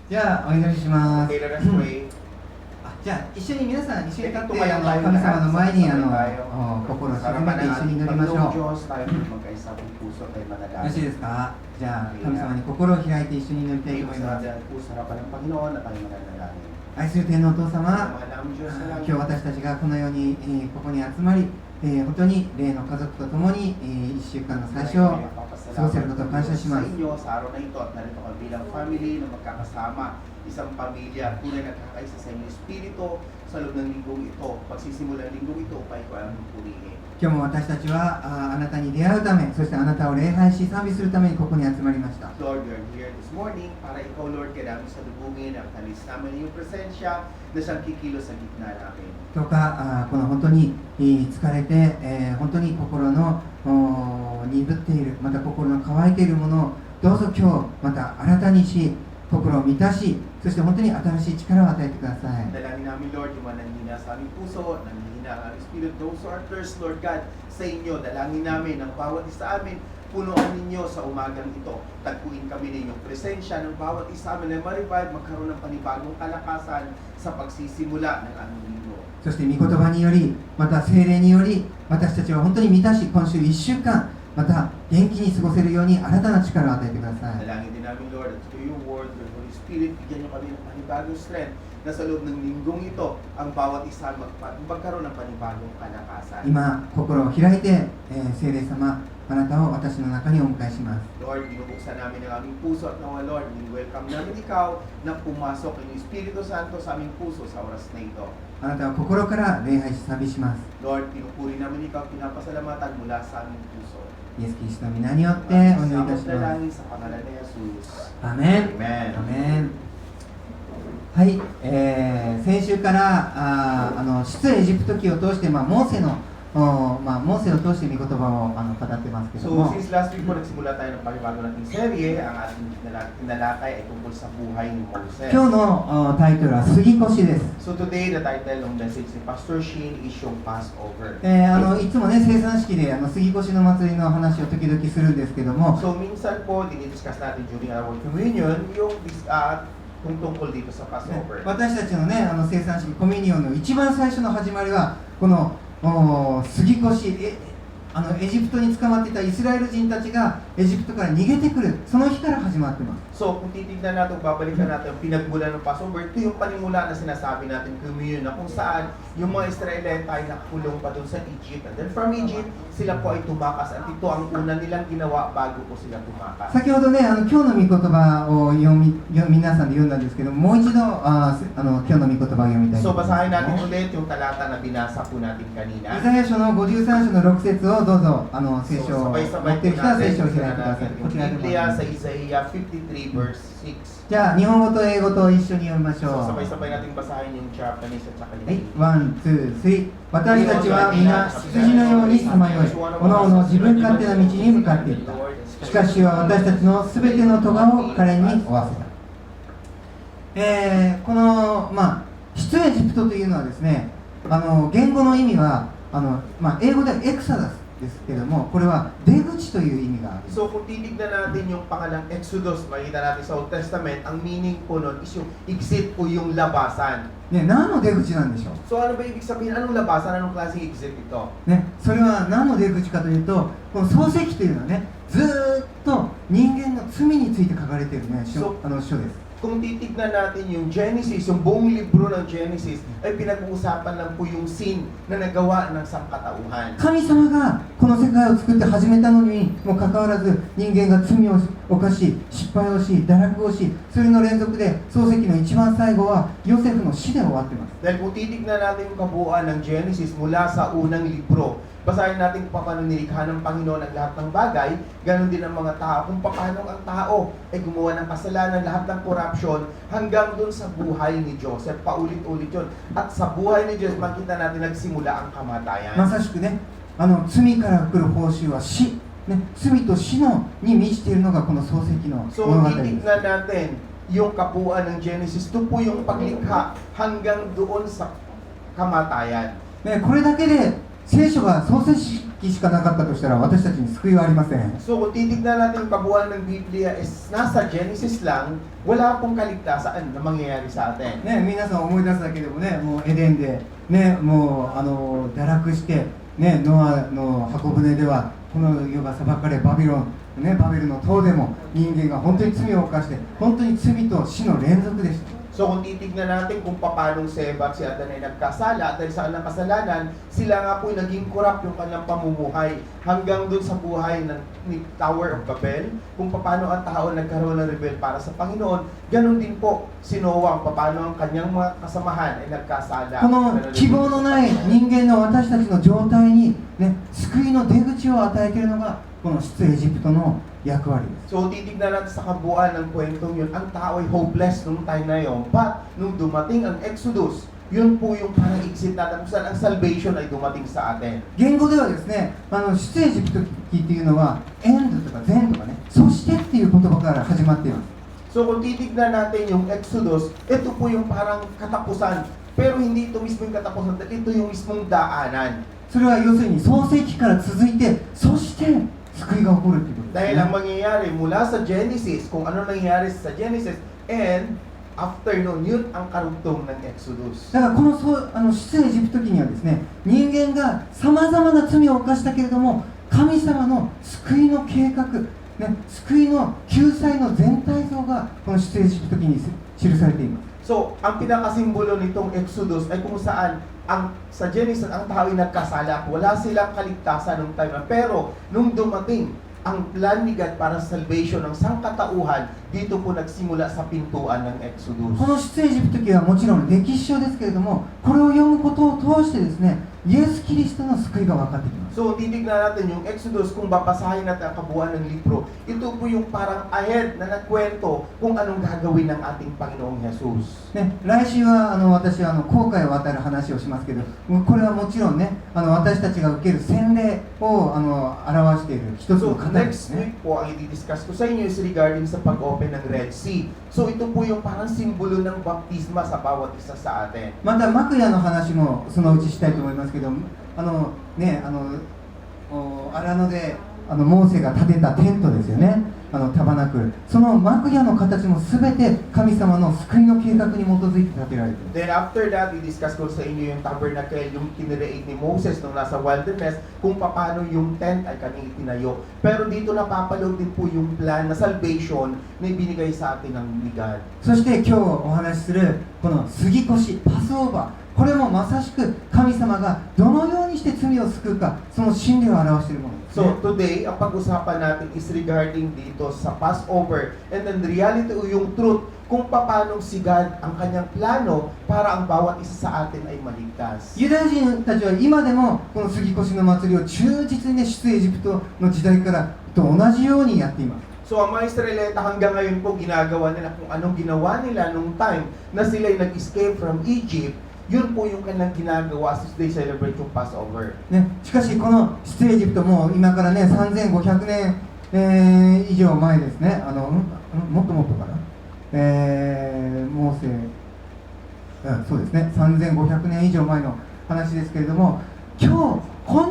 じゃあお祈りします。 Okay, let us pray. じゃあ一緒に皆さん一緒に立って Ito kayang 神 tayo 様の前に tayo. 心を Sa 静め harapan て ng 一緒に ating 祈りましょ Panginoong う。 Diyos, tayo magkaisa ng puso tayo よろしい manalangin. ですか？じゃあ神様に心を開いて一緒に祈りたいと思い Sa ます。 ating puso, harapan ng Panginoon na tayo mananalangin. 愛する天皇お父様、 Mahal namin Diyos sa 今日 langit. 私たちがこのように、ここに集まり、本当に霊の家族と共に、1週間の最初を過ごせることを感謝します。 Sa inyo sa araw na ito at narito kami bilang family na magkakasama, isang pamilya, tunay na kakaisa sa inyong espiritu sa loob ng linggong ito. Pagsisimula ng linggong ito, upay ko ang purihin. 今日も私たちはあなたに出会うため、そしてあなたを礼拝し賛美するためにここに集まりました。 Lord, we are here this morning para ikaw, Lord, kaya namin sa lubungin at talis namin yung presensya na siyang kikilos sa gitna namin. どうかこの本当に疲れて、本当に心の鈍っている、また心の乾いているものをどうぞ今日また新たにし、心を満たし、そして本当に新しい力を与えてください。 Dalangin namin, Lord, yung mga nanghina sa aming puso, nanghina ang aming spirit, those who are thirst, Lord God, sa inyo. Dalangin namin ang bawat isa amin, punuan ninyo sa umagang ito. Tagpuin kami ninyong presensya ng bawat isa amin na ma-revive, magkaroon ng panibagong kalakasan sa pagsisimula ng aming linggo. そして御言葉により、また聖霊により、私たちは本当に満たし、今週1週間、また元気に過ごせるように新たな力を与えてください。 Dalangin din namin, Lord, at through your word, your Holy Spirit, bigyan niyo kami ng panibagong strength na sa loob ng linggong ito, ang bawat isa magkaroon ng panibagong kalakasan. 今、心を開いて、聖霊様、あなたを私の中にお迎えします。 Lord, binubuksan namin ang aming puso at nawa, Lord, welcome namin ikaw na pumasok ng Espiritu Santo sa aming puso sa oras na ito. あなたを心から礼拝し賛美します。 Lord, pinupuri namin ikaw, pinapasalamatan mula sa aming puso. イエス・キリストの皆によってお祈りいたします。 Dalangin sa pangalan ni Jesus. アーメン。 Amen. アーメン。はい、先週から出エジプト記を通して、モーセのモーセを通して御言葉を語ってますけど So, も、 since last week po nagsimula tayo ng panibago nating serye, ang ating tinalakay ay tungkol sa buhay ni Moses. 今日のタイトルは杉越です。 So today, the title ng message ni Pastor Sheen is yung Passover. いつもね、生産式で杉越の祭りの話を時々するんですけども、 So minsan po, dinidiscuss natin during our communion, yung tungkol dito sa Passover. 私たちのね、生産式コミュニオンの一番最初の始まりはこの杉越、エジプトに捕まっていたイスラエル人たちがエジプトから逃げてくる、その日から始まってます。 So kung titignan natin, babalikan natin ang pinagmula ng Passover, ito yung panimula na sinasabi natin communion na kung saan yung mga Israelita ay nakakulong pa doon sa Egypt. And then from Egypt, sila po ay tumakas at ito ang una nilang ginawa bago po sila tumakas. 先ほどね、今日の御言葉を皆さんで読んだんですけども、もう一度今日の御言葉を読みたいと So 思います。 basahin natin ulit yung talata na binasa po natin kanina. イザヤ書の53章の6節をどうぞ聖書を持 sabay-sabay っている po 人は聖 natin 書を開いてくだ sila さい。 natin こ yung ちらでも Biblia sa Isaiah 53 verse 6. じゃあ日本語と英語と一緒に読みまし So ょう。 sabay-sabay natin basahin yung Japanese at saka はい、yung ワン、ツー、スリー。私たちは皆羊のようにさまよい、おのおの自分勝手な道に向かっていった。しかし主は私たちのすべての咎を彼に負わせた。この、出エジプトというのはですね、言語の意味は英語ではエクサダスですけれども、これは出口という意味がある。 So kung titignan natin yung pangalang Exodus, makikita natin sa Old Testament, ang meaning po nun is yung exit o yung labasan. ね、何の出口なんでしょう。 So ano ba ibig sabihin? Anong labasan? Anong klaseng exit ito? ね、それは何の出口かというと、この創世記というのはね、ずーっと人間の罪について書かれているね、書です。 Kung titignan natin yung Genesis, yung buong libro ng Genesis, ay pinag-uusapan lang po yung sin na nagawa ng sangkatauhan. 神様がこの世界を作って始めたのにもかかわらず、人間が罪を犯し、失敗をし、堕落をし、それの連続で創世記の一番最後はヨセフの死で終わっています。 Dahil kung titignan natin yung kabuuan ng Genesis mula sa unang libro, basahin natin kung paano nilikha ng Panginoon ang lahat ng bagay, ganun din ang mga tao, kung paano ang tao ay gumawa ng kasalanan, lahat ng corruption, hanggang dun sa buhay ni Joseph, paulit-ulit yun. At sa buhay ni Joseph, makita natin nagsimula ang kamatayan. まさしくね、罪から来る報酬は死、ね、罪と死に満ちているのがこの創世記の So 物語です。 titignan natin yung kabuuan ng Genesis, ito po yung paglikha hanggang doon sa kamatayan. ね、これだけで聖書が創世匹しかなかったとしたら私たちに救いはありません。 So kung titignan natin yung kabuuan ng Biblia is nasa Genesis lang, wala pong kaligtasan na mangyayari sa atin. ね、皆さん思い出すだけでもね、もうエデンで、ね、もう堕落して、ね、ノアの箱舟ではこの世が裁かれ、バビルの塔でも人間が本当に罪を犯して、本当に罪と死の連続でした。 So kung titignan natin kung paano si Eva at si Adan ay nagkasala, dahil sa kanilang kasalanan, sila nga po naging corrupt yung kanilang pamumuhay hanggang dun sa buhay ni Tower of Babel, kung paano ang tao nagkaroon ng rebel para sa Panginoon, ganun din po si Noah, paano ang kanyang mga kasamahan ay nagkasala. この希望のない人間の私たちの状態に、ね、救いの出口を与えているのがこの出エジプトの役割です。 So titignan natin sa kabuuan ng kwentong yun, ang tao ay hopeless nung time na yun. But nung dumating ang Exodus, yun po yung parang exit natin kung saan ang salvation ay dumating sa atin. 言語ではですね、出エジプト記っていうのはエンドとか前とかね、そしてっていう言葉から始まっています。 So kung titignan natin yung Exodus, ito po yung parang katapusan. Pero hindi ito mismo yung katapusan, ito yung mismong daanan. それは要するに創世記から続いて、そして救いが起こるっていうことです Dahil ね。 ang mangyayari mula sa Genesis, kung ano nangyayari sa Genesis, and after nun, yun ang karugtong ng Exodus. だからこの出エジプト記にはですね、人間がさまざまな罪を犯したけれども、神様の救いの計画、ね、救いの救済の全体像がこの出エジプト記に記されています。 So, ang pinakasimbolo nitong Exodus ay kung saan sa Genesis ang tao ay nagkasala. Wala silang kaligtasan nung time na. Pero nung dumating ang plan ni God para sa salvation ng sangkatauhan, dito po nagsimula sa pintuan ng Exodus. この出エジプト記はもちろん歴史書ですけれども、これを読むことを通してですね、イエス・キリストの救いが分かってきます。 So, titignan natin yung Exodus, kung babasahin natin ang kabuuan ng libro, ito po yung parang ahead na nagkwento kung anong gagawin ng ating Panginoong Jesus. ね、来週は私は航海を渡る話をしますけど、これはもちろんね、私たちが受ける洗礼を表している一つの So, 形です next ね。 week po ang i-discuss ko sa inyo is regarding sa pag-open ng Red Sea. So, ito po yung parang simbolo ng baptisma sa bawat isa sa atin. また幕屋の話もそのうちしたいと思いますけど、ね、荒野でモーセが建てたテントですよね、タバナクル、その幕屋の形もすべて神様の救いの計画に基づいて建てられている。 Then after that, i-discuss ko sa inyo yung tabernacle, yung kinreate ni Moses nung nasa wilderness, kung paano yung tent ay kanyang itinayo. Pero dito napapaloob din po yung plan na salvation na ibinigay sa atin ng God. そして今日お話しするこの杉越パスオーバー、これもまさしく神様がどのようにして罪を救うか、その真理を表しているものです、ね。 So today, ang pag-usapan natin is regarding dito sa Passover, and then the reality o yung truth kung paano si God ang kanyang plano para ang bawat isa sa atin ay maligtas. ユダヤ人たちは今でもこの杉越の祭りを忠実に出エジプトの時代からと同じようにやっています。 So ang mga Israelita hanggang ngayon po ginagawa nila kung anong ginawa nila nung time na sila'y nag-escape from Egypt, yun po yung kanilang ginagawa as they celebrate yung Passover. ね、しかしこの出エジプトも今からね3500年、以上前ですね、もっともっとかな、モーセ、そうですね、3500年以上前の話ですけれども、今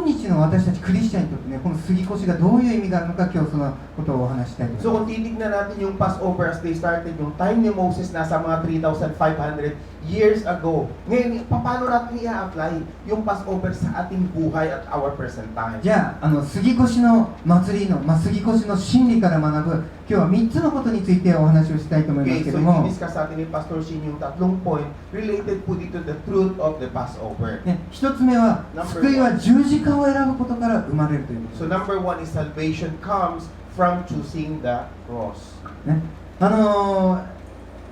日の私たちクリスチャンにとってね、この杉越がどういう意味があるのか、今日そのことをお話ししたいと So 思います。 kung titignan natin yung Passover as they started, yung time ni Moses nasa mga 3,500 years ago. Ngayon, paano natin i-apply yung Passover sa ating buhay at our present time? じゃあ、杉越の祭りの、杉越の真理から学ぶ、今日は3つのことについてお話をしたいと思います Okay, け so ども、 i-discuss natin ni Pastor Shin yung tatlong point related po dito the truth of the Passover. ね、1つ目は、救いは十字架を選ぶことから生まれるということ So number one is salvation comes from choosing the cross. ね、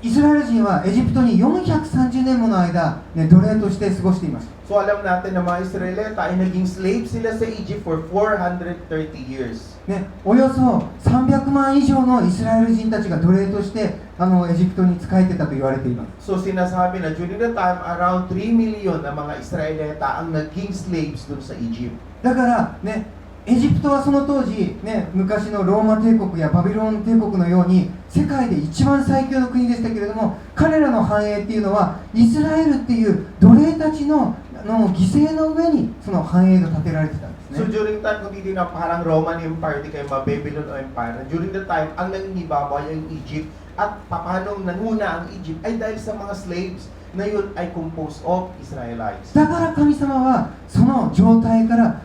イスラエル人はエジプトに430年もの間、ね、奴隷として過ごしていました。 So alam natin na mga Israelita ay naging slave sila sa Egypt for 430 years. ね、およそ300万以上のイスラエル人たちが奴隷としてエジプトに仕えてたと言われています。 So sinasabi na during the time, around 3 million na mga Israelita ang naging slaves dun sa Egypt. だからね、エジプトはその当時、ね、昔のローマ帝国やバビロン帝国のように世界で一番最強の国でしたけれども、彼らの繁栄っていうのはイスラエルっていう奴隷たちの犠牲の上にその繁栄が建てられてたんですね。So during time, kung titignan parang Roman Empire, di kayo Babylon Empire, during the time, ang nangingibabaw ay yung Egypt, at paano nanguna ang Egypt ay dahil sa mga slaves na yun ay composed of Israelites. だから神様はその状態から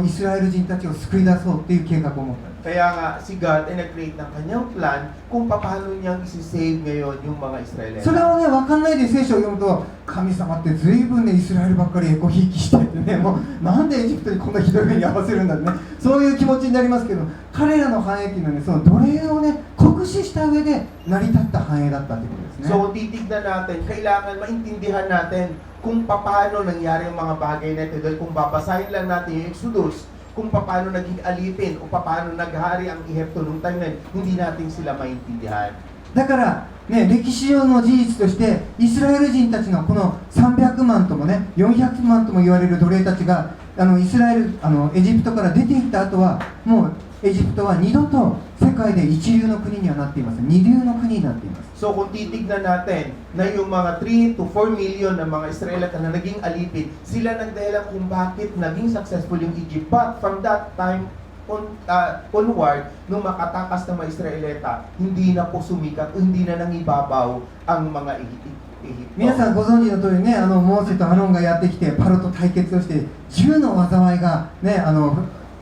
イスラエル人たちを救い出そうっていう計画を持った。 Kaya nga, si God ay nag-create ng kanyang plan kung paano niyang isi-save ngayon yung mga Israelites. それをね、分かんないで聖書を読むと、神様って随分ね、イスラエルばっかりエコひいきしてってね、もうなんでエジプトにこんなひどい目に遭わせるんだってね、そういう気持ちになりますけど、彼らの繁栄っていうのはね、その奴隷をね、酷使した上で成り立った繁栄だったってことですね。 So kung titignan natin, kailangan maintindihan natin kung paano nangyari yung mga bagay na ito. Dahil kung babasahin lang natin yung Exodus, kung paano naging alipin o paano naghari ang Ehipto nung time na yun, hindi natin sila maintindihan. だからね、歴史上の事実としてイスラエル人たちのこの300万ともね400万とも言われる奴隷たちがイスラエルエジプトから出ていった後はもうエジプトは二度と世界で一流の国にはなっています。二流の国になっています。 So kung titignan natin na yung mga 3 to 4 million na mga Israelita na naging alipin, sila nagdahilan kung bakit naging successful yung Egypt. But from that time onward, nung makatakas na mga Israelita, hindi na po sumikat o hindi na nangibabaw ang mga Egypto. 皆さんご存知の通りね、モーセとアロンがやってきてパロと対決をして10の災いがね、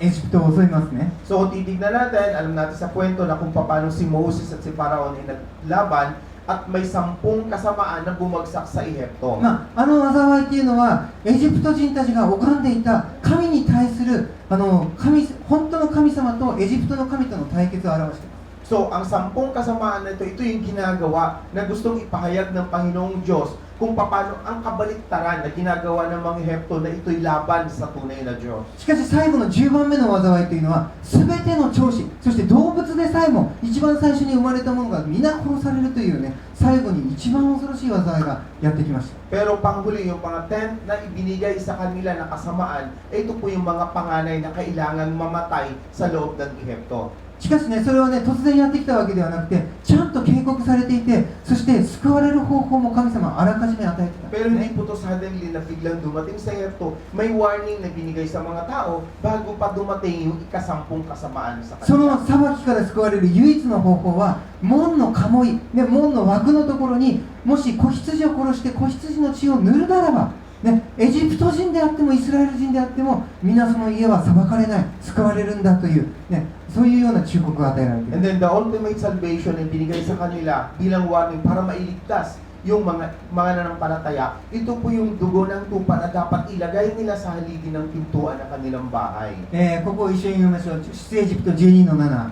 エジプトを襲いますね。 So kung titignan natin, alam natin sa kwento na kung paano si Moses at si Pharaoh ay naglaban at may 10 kasamaan na bumagsak sa Ehipto. 災いっていうのはエジプト人たちが拝んでいた神に対する本当の神様とエジプトの神との対決を表しています。 So, ang 10 kasamaan na ito yung ginagawa na gustong ipahayag ng Panginoong Diyos kung paano ang kabaliktaran na ginagawa ng mga Ehipto na ito'y laban sa tunay na Diyos. しかし最後の10番目の災いというのは全ての長子、そして動物でさえも一番最初に生まれたものが皆殺されるというね、最後に一番恐ろしい災いがやってきました。 Pero panghuli, yung mga 10 na ibinigay sa kanila na kasamaan, ito po yung mga panganay na kailangan mamatay sa loob ng Ehipto. しかしね、それはね、突然やってきたわけではなくて、ちゃんと警告されていて、そして救われる方法も神様はあらかじめ与えてたんです Pero ね。 hindi po to suddenly na biglang dumating sa Ehipto, may warning na binigay sa mga tao bago pa dumating yung ika-10 kasamaan sa そ kanila. の裁きから救われる唯一の方法は門の鴨居、ね、門の枠のところにもし子羊を殺して子羊の血を塗るならば、ね、エジプト人であってもイスラエル人であっても皆その家は裁かれない、救われるんだという、ね、そういうような忠告が与えられている。 And then the ultimate salvation na binigay sa kanila bilang warning para mailigtas yung mga nanampalataya, ito po yung dugo ng tupa na dapat ilagay nila sa haligi ng pintuan ng kanilang bahay. ここ一緒に読みましょう。出エジプト12の7。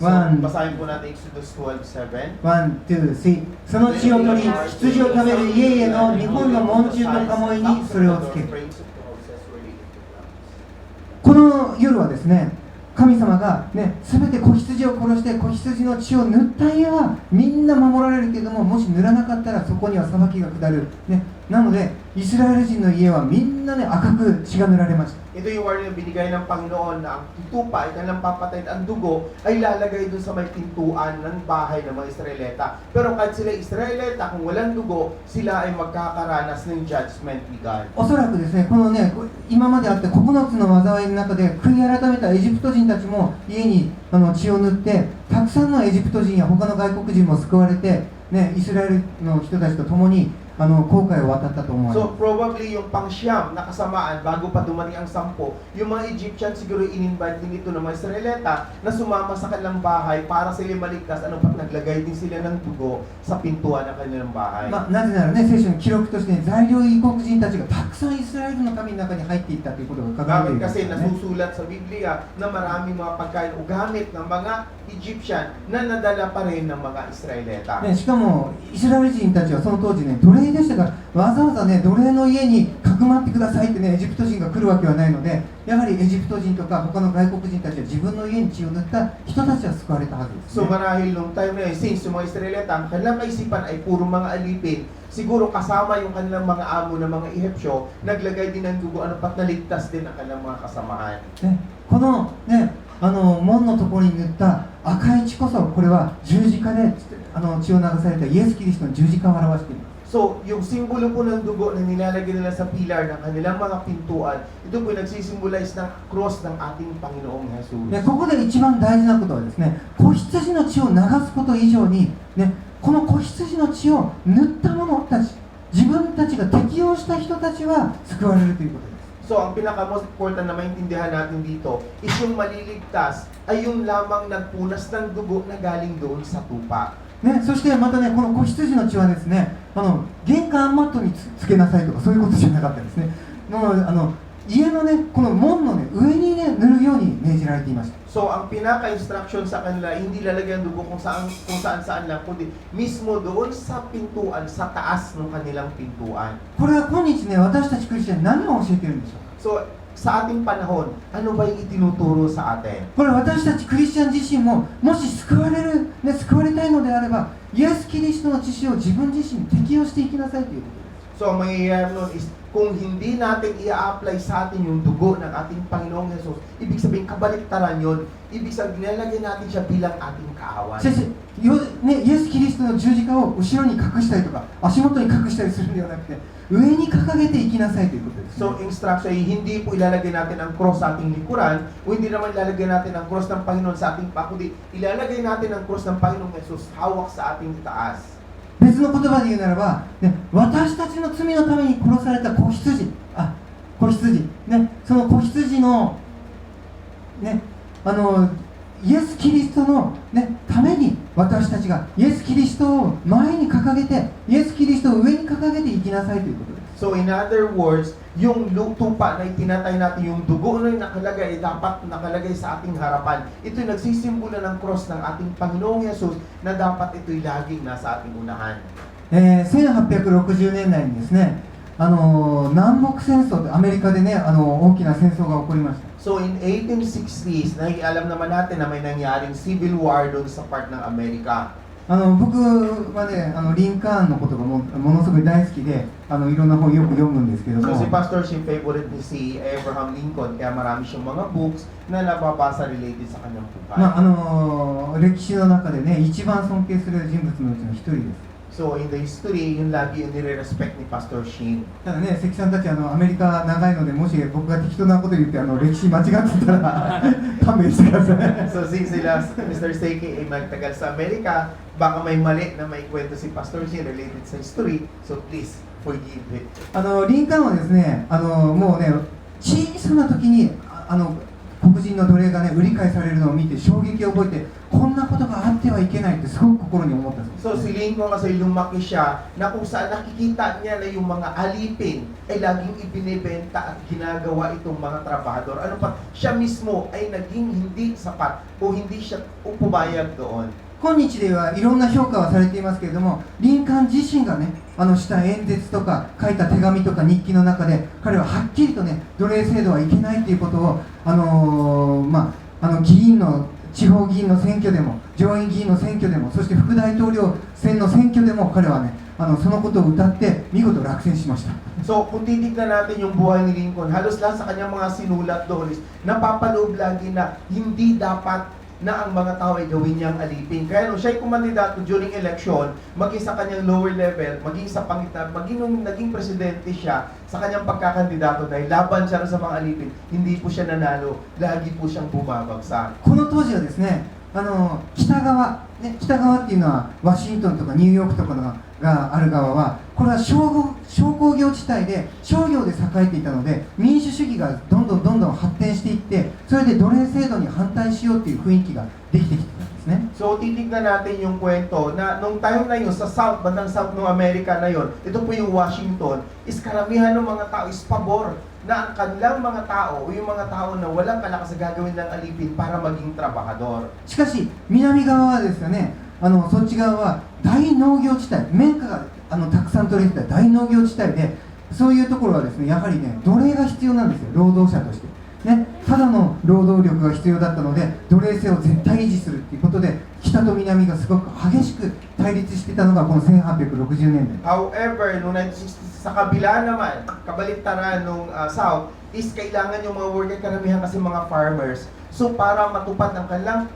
So, One, basahin po natin Exodus 12:7. 1, 2, 3。その血を取り、羊を食べる家々の日本の門中の鴨居にそれをつける。この夜はですね、神様がね、全て子羊を殺して子羊の血を塗った家はみんな守られるけれども、もし塗らなかったらそこには裁きが下る、ね、なのでイスラエル人の家はみんなね、赤く血が塗られました。 Ito yung warning na binigay ng Panginoon na ang tupa ay kanilang papatay at ang dugo ay lalagay doon sa may pintuan ng bahay ng mga Israelita. Pero kahit sila Israelita, kung walang dugo, sila ay magkakaranas ng judgment ni God. おそらくですね、このね、今まであった9つの災いの中で悔い改めたエジプト人たちも家に血を塗って、たくさんのエジプト人や他の外国人も救われて、ね、イスラエルの人たちと共に航海を渡ったと思われます。 So probably yung pang-siyam na kasamaan bago pa dumating ang 10, yung mga Egyptian siguro in-invite din ito ng mga Israelita na sumama sa kanilang bahay para sila maligtas. Ano pat naglagay din sila ng dugo sa pintuan ng kanilang bahay. なぜならね、聖書の記録として、ね、在留異国人たちがたくさんイスラエルの民の中に入っていったということが書かれているん Bakit です kasi よね。 nasusulat sa Biblia na maraming mga pagkain o gamit ng mga Egyptian na nadala pa rin ng mga Israelita. ね、しかもイスラエル人たちはその当時ね、奴隷でしたから、わざわざね、奴隷の家にかくまってくださいってね、エジプト人が来るわけはないので、やはりエジプト人とか他の外国人たちは自分の家に血を塗った人たちは救われたはずです、 So ね。 marahil nung time na yun, since yung mga Israelita, ang kanilang kaisipan ay puro mga alipin, siguro kasama yung kanilang mga amo ng mga Ehipsyo, naglagay din ng dugo, ano pat naligtas din ang kanilang mga kasamahan. ね、このね、門のところに塗った赤い血こそ、これは十字架で血を流されたイエス・キリストの十字架を表しています。So, yung simbolo po ng dugo na nilalagay nila sa pilar ng kanilang mga pintuan, ito po nagsisimbolize ng cross ng ating Panginoong Jesus. でここで一番大事なことはですね、子羊の血を流すこと以上に、ね、この子羊の血を塗った者たち、自分たちが適応した人たちは救われるということです。 So, ang pinaka-most important na maintindihan natin dito is yung maliligtas ay yung lamang nagpunas ng dugo na galing doon sa tupa. ね、そしてまたね、この子羊の血はですね、玄関マットにつけなさいとかそういうことじゃなかったですね。もう家のね、この門のね、上にね、塗るように命じられていました。 So, ang pinaka-instruction sa kanila, hindi lalagyan ng dugo kung saan-saan lang, kundi mismo doon sa pintuan, sa taas ng kanilang pintuan. これは今日ね、私たちクリスチャンに何を教えているんでしょうか。 So, sa ating panahon, ano ba yung itinuturo sa atin? これ私たちクリスチャン自身ももし救われる、ね、救われたいのであれば、イエス・キリストの血潮を自分自身に適用していきなさいということです。 So, ang mangyayari nun is, kung hindi natin i-apply sa atin yung dugo ng ating Panginoong Jesus, ibig sabihin, kabaliktaran yun. Ibig sabihin, nilalagay natin siya bilang ating kaawan. 先生、ね、イエス・キリストの十字架を後ろに隠したりとか、足元に隠したりするんではなくて、上に掲げていきなさいということです、ね。 So, instruction ay hindi po ilalagay natin ang cross sa ating likuran, o hindi naman ilalagay natin ang cross ng Panginoon sa ating pa, kundi ilalagay natin ang cross ng Panginoong Jesus hawak sa ating taas. 別の言葉で言うならば、ね、私たちの罪のために殺された子羊、ね、その子羊の、ね、イエス・キリストの、ね、ために私たちがイエス・キリストを前に掲げて、イエス・キリストを上に掲げていきなさいということです。 So, in other words, yung tupa na itinatay natin, yung dugo na nakalagay, dapat nakalagay sa ating harapan. Ito'y nagsisimbolo ng cross ng ating Panginoong Jesus na dapat ito'y laging nasa ating unahan. 1860年代にですね、南北戦争ってアメリカでね、大きな戦争が起こりました。 So, in 1860s, alam naman natin na may nangyaring civil war doon sa part ng Amerika. 僕はね、リンカーンのことがものすごい大好きで、いろんな本よく読むんですけども、 So, si Pastor Shin favorite ni si Abraham Lincoln, kaya marami siyang mga books na nababasa related sa kanyang buhay. 歴史の中でね、一番尊敬する人物のうちの一人です。 So, in the history, yun lagi yung nire-respect ni Pastor Shin. ただね、関さんたちアメリカ長いので、もし僕が適当なこと言って歴史間違ってたら勘弁してください。 So, since sila, Mr. Seiki ay magtagal sa Amerika, baka may mali na may kwento si Pastor Shin related sa history, so please forgive it. リンカーンはですね、もうね、小さな時に黒人の奴隷がね、売り買いされるのを見て衝撃を覚えて、こんなことがあってはいけないってすごく心に思ったんです。 So, si Lincoln kasi lumaki siya na kung saan nakikita niya na yung mga alipin ay laging ibinibenta at ginagawa itong mga trabahador. Ano pa, siya mismo ay naging hindi sapat o hindi siya pumayag doon. 今日ではいろんな評価はされていますけれども、リンカーン自身がね、した演説とか書いた手紙とか日記の中で、彼ははっきりとね、奴隷制度はいけないということを、議員の地方議員の選挙でも、上院議員の選挙でも、そして副大統領選の選挙でも、彼はね、そのことを歌って見事落選しました。 So, kung titignan natin yung buhay ni Lincoln, halos lahat sa kanyang mga sinulat doon is napapaloob lagi na hindi dapat na ang mga tao ay gawin niyang alipin. Kaya nung siya'y kumandidato during election, maging sa kanyang lower level, maging sa pangitan, maging nung naging presidente siya sa kanyang pagkakandidato dahil laban siya sa mga alipin, hindi po siya nanalo, lagi po siyang bumabagsak. この当時はですね、北側っていうのはワシントンとかニューヨークとかがある側は、これは商工業地帯で商業で栄えていたので、民主主義がどんどん発展していって、それで奴隷制度に反対しようという雰囲気ができてきてたんですね。 So, titignan natin yung kwento na nung time na yun, sa South, bandang South ng Amerika na yun, ito po yung Washington, is karamihan ng mga tao is pabor na ang kanilang mga tao o yung mga tao na walang kalakas sa gagawin ng alipin para maging trabahador. しかし、南側はですよね、そっち側は大農業地帯、綿花がたくさん取れてた大農業地帯で、そういうところはですね、やはりね、奴隷が必要なんですよ、労働者として。ね、ただの労働力が必要だったので、奴隷制を絶対維持するということで、北と南がすごく激しく対立していたのがこの1860年代。 However, noong 1960 sa kabila naman, kabaliktaran nung South, is kailangan yung mga worker, karamihan kasi mga farmers. So, para matupad ang kanilang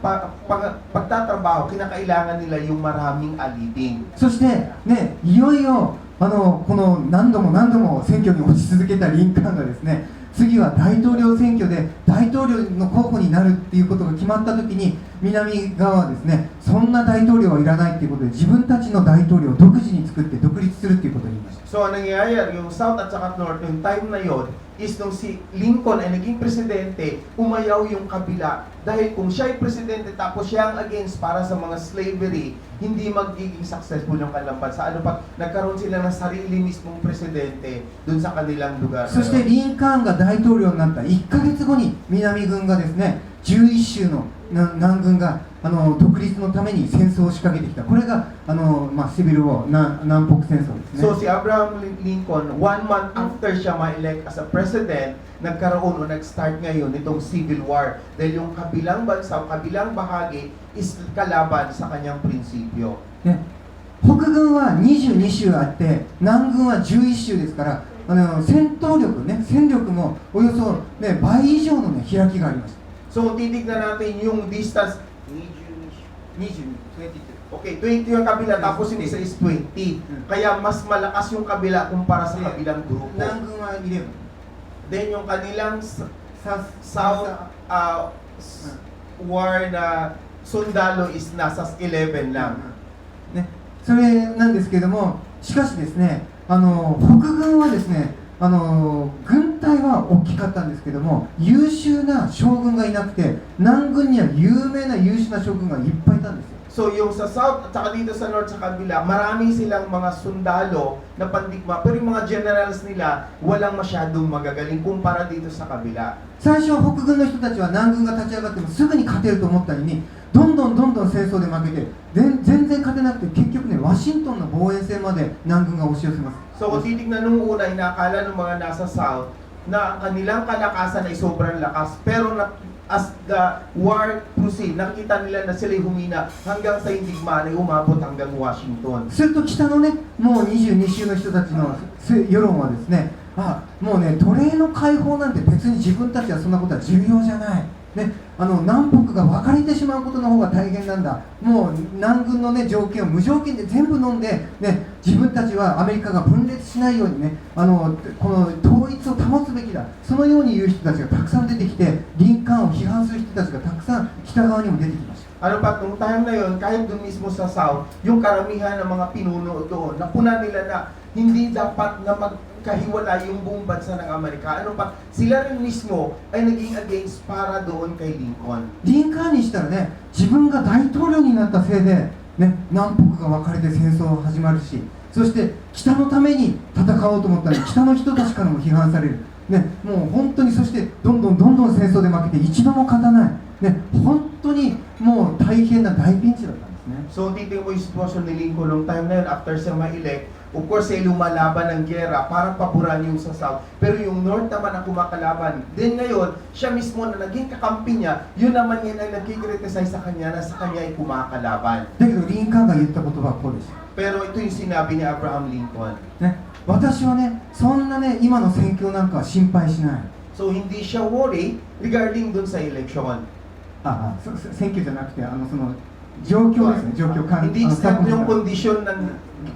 pagtatrabaho, kinakailangan nila yung maraming alipin. そして、ね、いよいよこの何度も何度も選挙に落ち続けたリンカーンがですね、次は大統領選挙で大統領の候補になるっていうことが決まった時に、南側はですね、そんな大統領はいらないっていうことで、自分たちの大統領を独自に作って独立するっていうことを言いました。 So, ang nangyayari, yung South at saka North, yung time na yon is nung si Lincoln ay naging presidente, umayaw yung kabila. Dahil kung siya ay presidente tapos siya ang against para sa mga slavery, hindi magiging successful yung kanilang bansa. Ano pa, nagkaroon sila ng sarili mismong presidente dun sa kanilang lugar. そしてリンカーンが大統領になった1ヶ月後に南軍がですね、11州の南軍が独立のために戦争を仕掛けてきた。これがシビルウォー、南北戦争ですね。 So si Abraham Lincoln, 1 month after siya ma-elect as a president, nagkaroon o nag-start ngayon itong civil war. Dahil yung kabilang bansa, kabilang bahagi is kalaban sa kanyang prinsipyo. ね、北軍は22州あって南軍は11州ですから、戦闘力ね、戦力もおよそ、ね、倍以上の、ね、開きがあります。 So titignan natin yung distance 20, okay, 20 yung kabila tapos yung isa is 20. Kaya mas malakas yung kabila kumpara sa kabilang grupo. 南軍は11。 Then yung kanilang South war na sundalo is nasa 11 lang. ね、それなんですけれども、しかしですね、北軍はですね、軍隊は大きかったんですけども、優秀な将軍がいなくて、南軍には有名な優秀な将軍がいっぱいいたんですよ。 So yung sa South at saka dito sa North sa kabila, marami silang mga sundalo na pandigma, pero yung mga generals nila walang masyadong magagaling kumpara dito sa kabila. 最初は北軍の人たちは南軍が立ち上がってもすぐに勝てると思ったのに、どんどん戦争で負けて全然勝てなくて、結局ね、ワシントンの防衛戦まで南軍が押し寄せます。 So kung titignan nung una, inaakala ng mga nasa South na ang kanilang kalakasan ay sobrang lakas, pero as the war proceed, nakita nila na sila'y humina hanggang sa yung digmaan ay umabot hanggang Washington. すると北のね、もう22州の人たちの世論はですね、もうね、奴隷の解放なんて別に自分たちはそんなことは重要じゃない、ね、南北が分かれてしまうことの方が大変なんだ、もう南軍の、ね、条件を無条件で全部飲んで、ね、自分たちはアメリカが分裂しないようにね、この統一を保つべきだ、そのように言う人たちがたくさん出てきて、リンカーンを批判する人たちがたくさん北側にも出てきました。 Ano pa, nung time na yun, kahit doon mismo sa South, yung karamihan ng mga pinuno doon, napuna nila na hindi dapat na magkahiwala yung buong bansa ng Amerika. Ano pa, sila rin mismo ay naging against para doon kay Lincoln. リンカーンにしたらね、自分が大統領になったせいで、ね、南北が分かれて戦争が始まるし、そして北のために戦おうと思ったら北の人たちからも批判される、ね、もう本当に、そしてどんどん戦争で負けて一度も勝たない、ね、本当にもう大変な大ピンチだったんですね。 So, titignan mo yung sitwasyon ni Lincoln nung time na yun, after siya ma-elect, of course, siya lumalaban ng gera para paboran yung sa South. Pero yung North naman ang kumakalaban. Then ngayon, siya mismo na naging kakampi niya, yun naman yan ay nagkikriticize sa kanya na sa kanya ay kumakalaban. だけどリンカーンが言った言葉はこうです、 Pero ito yung sinabi ni Abraham Lincoln. ね、私はね、そんなね、今の戦況なんかは心配しない。 So, hindi siya worry regarding dun sa election. 選挙じゃなくて、その状況ですね、状況関 Hindi sa yung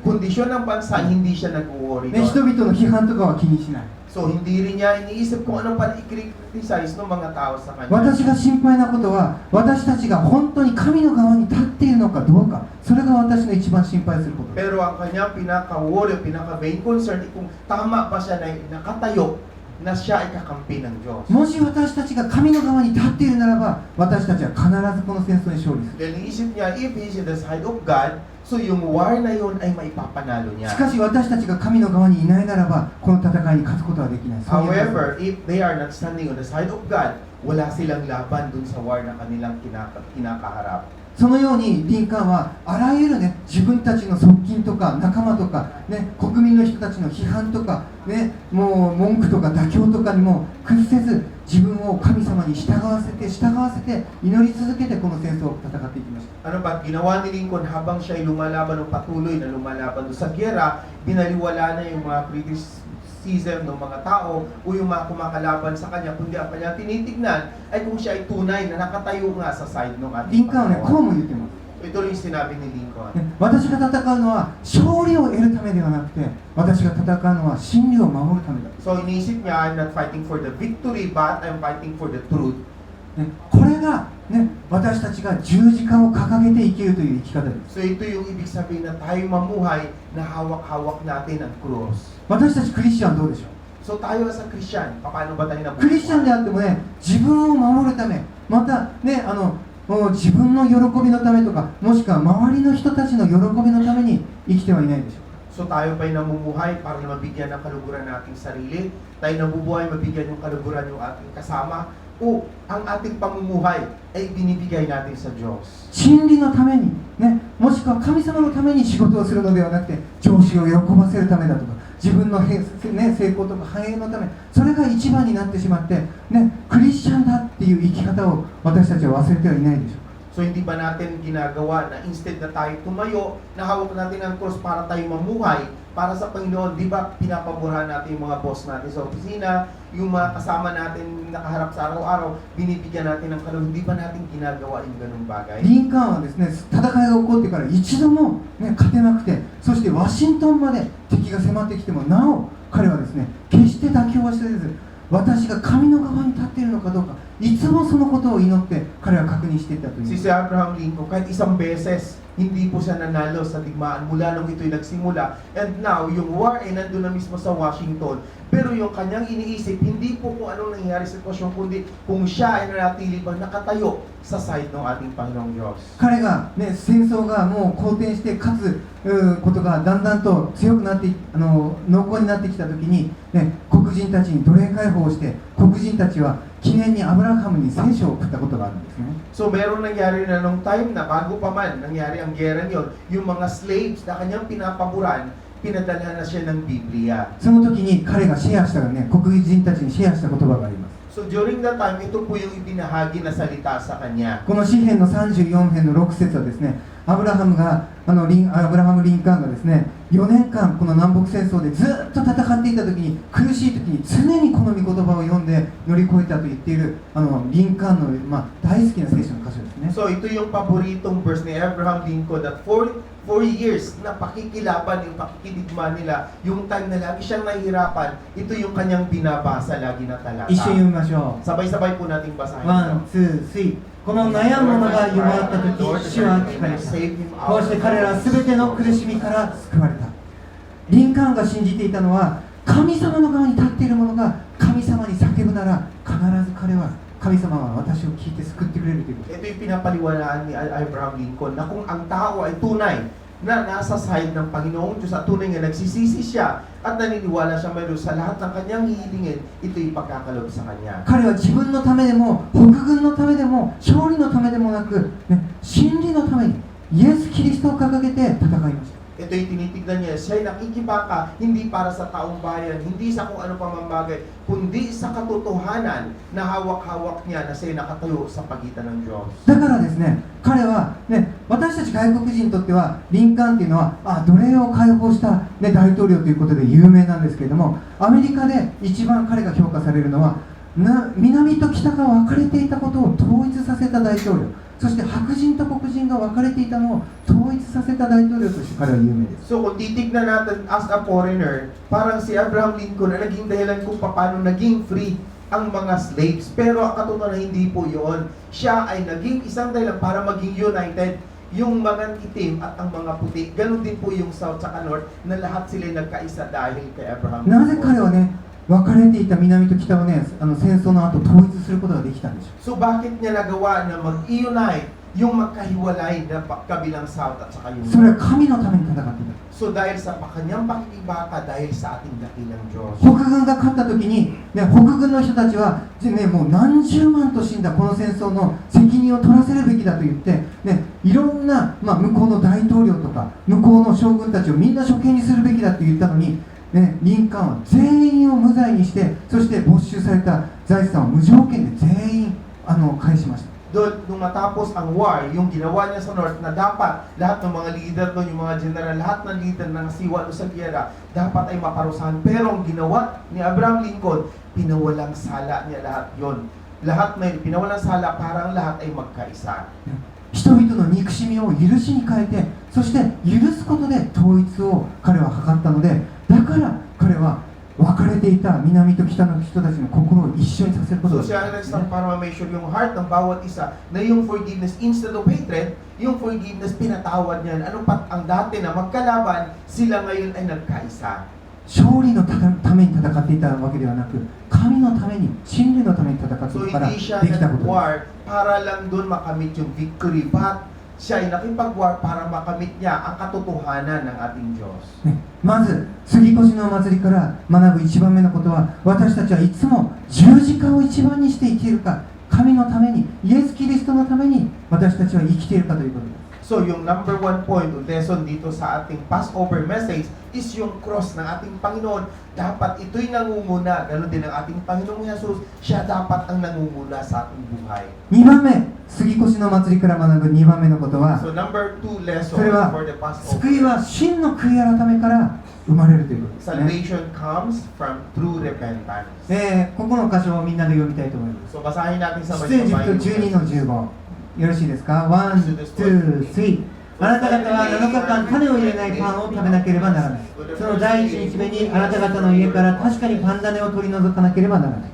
kondisyon ng bansa, hindi siya nag-worry ね、人 doon. 々の批判とかは気にしない。 So, hindi rin niya iniisip kung ano pa i-criticize ng mga tao sa kanya. 私が心配なことは、私たちが本当に神の側に立っているのかどうか、それが私の一番心配することです。 Pero ang kanyang pinaka-worry, pinaka-main concern, kung tama ba siya na nakatayo na siya ay kakampi ng Diyos. もし私たちが神の側に立っているならば、私たちは必ずこの戦争に勝利する。 Dahil iisip niya, if he is in the side of God, so yung war na yun ay maipapanalo し niya. かし私たちが神の側にいないならば、この戦いに勝つことはできない。そういう However, if they are not standing on the side of God, wala silang laban dun sa war na kanilang kinakaharap. そのようにリンカーンはあらゆるね、自分たちの側近とか仲間とか、ね、国民の人たちの批判とか、ね、もう文句とか妥協とかにも屈せず、自分を神様に従わせて祈り続けてこの戦争を戦っていきました。 Ano ba, ginawa ni Lincoln habang siya ay lumalaban o patuloy na lumalaban doon sa giyera, binaliwala na yung mga criticism ng mga tao o yung mga kumakalaban sa kanya, kundi ang kanyang tinitignan ay kung siya ay tunay na nakatayo nga sa side ng リ ating ンカーンはね、こう Panginoon. も言ってます。 Ito rin yung sinabi ni Lincoln. laban. 私が戦うのは勝利を得るためではなくて、私が戦うのは真理を守るためだ。 So iniisip niya, I'm not fighting for the victory, but I'm fighting for the truth. これが、私たちが十字架を掲げて生きるという生き方です。 So ito yung ibig sabihin na tayo mamuhay na hawak-hawak natin ang cross. 私たちクリスチャンどうでしょう。 So tayo sa Christian, paano ba tayo クリスチャンであっても自分を守るため、また自分の喜びのためとか、もしくは周りの人たちの喜びのために生きてはいないでしょうか。 So tayo ba'y namumuhay para mabigyan ng kaluguran ng ating sarili? Tayo nabubuhay mabigyan yung kaluguran yung ating kasama? O ang ating pamumuhay ay binibigay natin sa Diyos? 真理のために、もしくは神様のために仕事をするのではなくて、上司を喜ばせるためだとか、自分の成功とか繁栄のため、それが一番になってしまって、クリスチャンだっていう生き方を私たちは忘れてはいないでしょうか。 So hindi ba natin ginagawa na instead na tayo tumayo, nahawak natin ang cross para tayo mamuhay para sa Panginoon? Di ba pinapaburahan natin yung mga boss natin sa opisina, yung mga kasama natin nakaharap sa araw-araw, binibigyan natin ng kaluguran? Hindi ba natin ginagawa yung ganung bagay? リンカーンはですね、戦いが起こってから一度も、勝てなくて、そしてワシントンまで敵が迫ってきてもなお彼はですね、決して妥協はせず、私が神の側に立っているのかどうか、いつもそのことを祈って彼は確認していたという。 Si Abraham Lincoln, kahit isang beses, hindi po siya nanalo sa digmaan mula nung ito'y nagsimula. And now, yung war ay nandun na mismo sa Washington. Pero yung kanyang iniisip, hindi po kung anong nangyayari sa sitwasyon, kundi kung siya ay nanatili bang nakatayo sa side ng ating Panginoong Diyos. 彼が、戦争がもう好転して勝つことがだんだんと強くなって濃厚になってきたときに、黒人たちに奴隷解放をして、黒人たちは記念にアブラハムに聖書を送ったことがあるんですね。 So meron nangyari na nung time na bago pa man nangyari ang gera yun, yung mga slaves na kanyang pinapaboran, pinadala na siya ng Biblia. その時に彼がシェアした黒人たちにシェアした言葉があります。 So during that time, ito po yung ibinahagi na salita sa kanya. この詩編の34編の6節はですね、アブラハム・リンカーンがですね、4年間この南北戦争でずっと戦っていた時に、苦しい時に常にこの御言葉を読んで乗り越えたと言っているリンカーンの、大好きな聖書の箇所ですね。 So ito yung paboritong verse ni Abraham Lincoln that 4 years na pakikilaban, yung pakikidigma nila, yung time na lagi siyang nahihirapan, ito yung kanyang binabasa lagi na talata. 一緒に読みましょう。 Sabay-sabay po nating basahin ワン、ツー、スリー。この悩む者が弱った時、主は聞かれた。こうして彼らは全ての苦しみから救われた。リンカーンが信じていたのは、神様の側に立っている者が神様に叫ぶなら、必ず彼は神様は私を聞いて救ってくれるということ。 Ito yung pinapaliwanaan ni Abraham Lincoln na kung ang tao ay tunay na nasa side ng Panginoong Diyos at tunay nga nagsisisi siya at naniniwala siya mayroon sa lahat ng kanyang hihilingin, ito'y pagkakalob sa kanya. 彼は自分のためでも、北軍のためでも、勝利のためでもなく、真理のためにイエス・キリストを掲げて戦いました。 Ito'y tinitignan niya, siya'y nakikibaka hindi para sa taong bayan, hindi sa kung ano pamambagay, kundi sa katotohanan na hawak-hawak niya na siya'y nakatayo sa pagitan ng Diyos. だからですね、彼は、私たち外国人にとってはリンカーンっていうのは奴隷を解放した、大統領ということで有名なんですけれども、アメリカで一番彼が評価されるのは南と北が分かれていたことを統一させた大統領、そして白人と黒人が分かれていたのを統一させた大統領として彼は有名です。 So kung titignan natin as a foreigner, parang si Abraham Lincoln ay naging dahilan kung paano naging free ang mga slaves. Pero ang katotohanan hindi po yun. Siya ay naging isang dahilan para maging united yung mga itim at ang mga puti. Ganon din po yung South at North na lahat sila nagkaisa dahil kay Abraham Lincoln. なぜ彼は分かれていた南と北を戦争の後統一することができたんでしょう。 So bakit niya nagawa na mag-unite yung magkahiwalay na kabilang South at saka yung それは神のために戦っていた。 So dahil sa kanyang pakikibaka, dahil sa ating dakilang Diyos. 北軍が勝った時に、北軍の人たちは、もう何十万と死んだこの戦争の責任を取らせるべきだと言って、いろんな、向こうの大統領とか向こうの将軍たちをみんな処刑にするべきだと言ったのに、リンカーンは全員を無罪にして、そして没収された財産を無条件で全員返しました。 Doon, nung matapos ang war, yung ginawa niya sa North na dapat lahat ng mga leader doon, yung mga general, lahat ng leader ng siwa doon sa giyera, dapat ay maparusahan. Pero ang ginawa ni Abraham Lincoln, pinawalang sala niya lahat yon. Lahat may pinawalang sala para ang lahat ay magkaisa. 人々の憎しみを許しに変えて、そして許すことで統一を彼は図ったので、だから彼は分かれていた南と北の人たちの心を一緒にさせること So が siya ang nag-start para ma-make sure yung heart ng bawat isa na yung forgiveness instead of hatred, yung forgiveness pinatawad niyan. Ano pat ang dati na magkalaban, sila ngayon ay nagkaisa. 勝利のために戦っていたわけではなく、神のために、真理のために戦って So いたからで hindi siya きたことです。 nag-war para lang doon makamit yung victory, but siya ay nakipag-war para makamit niya ang katotohanan ng ating Diyos. ね、まず杉越の祭りから学ぶ一番目のことは、私たちはいつも十字架を一番にして生きているか、神のために、イエス・キリストのために私たちは生きているかということです。 So yung number one point o lesson dito sa ating Passover message is yung cross ng ating Panginoon. Dapat ito'y nangunguna. Ganon din ang ating Panginoong Jesus. Siya dapat ang nangunguna sa ating buhay. 2番目、杉越の祭りから学ぶ2番目のことは、 So number two lesson それは for the 救い Passover. は真の悔い改めから生まれるということですね。 Salvation comes from true repentance. ここの箇所をみんなで読みたいと思います。 So basahin natin sa 出エジプト12の15。よろしいですか？ 1、2、3。あなた方は7日間種を入れないパンを食べなければならない。その第一日目にあなた方の家から確かにパン種を取り除かなければならない。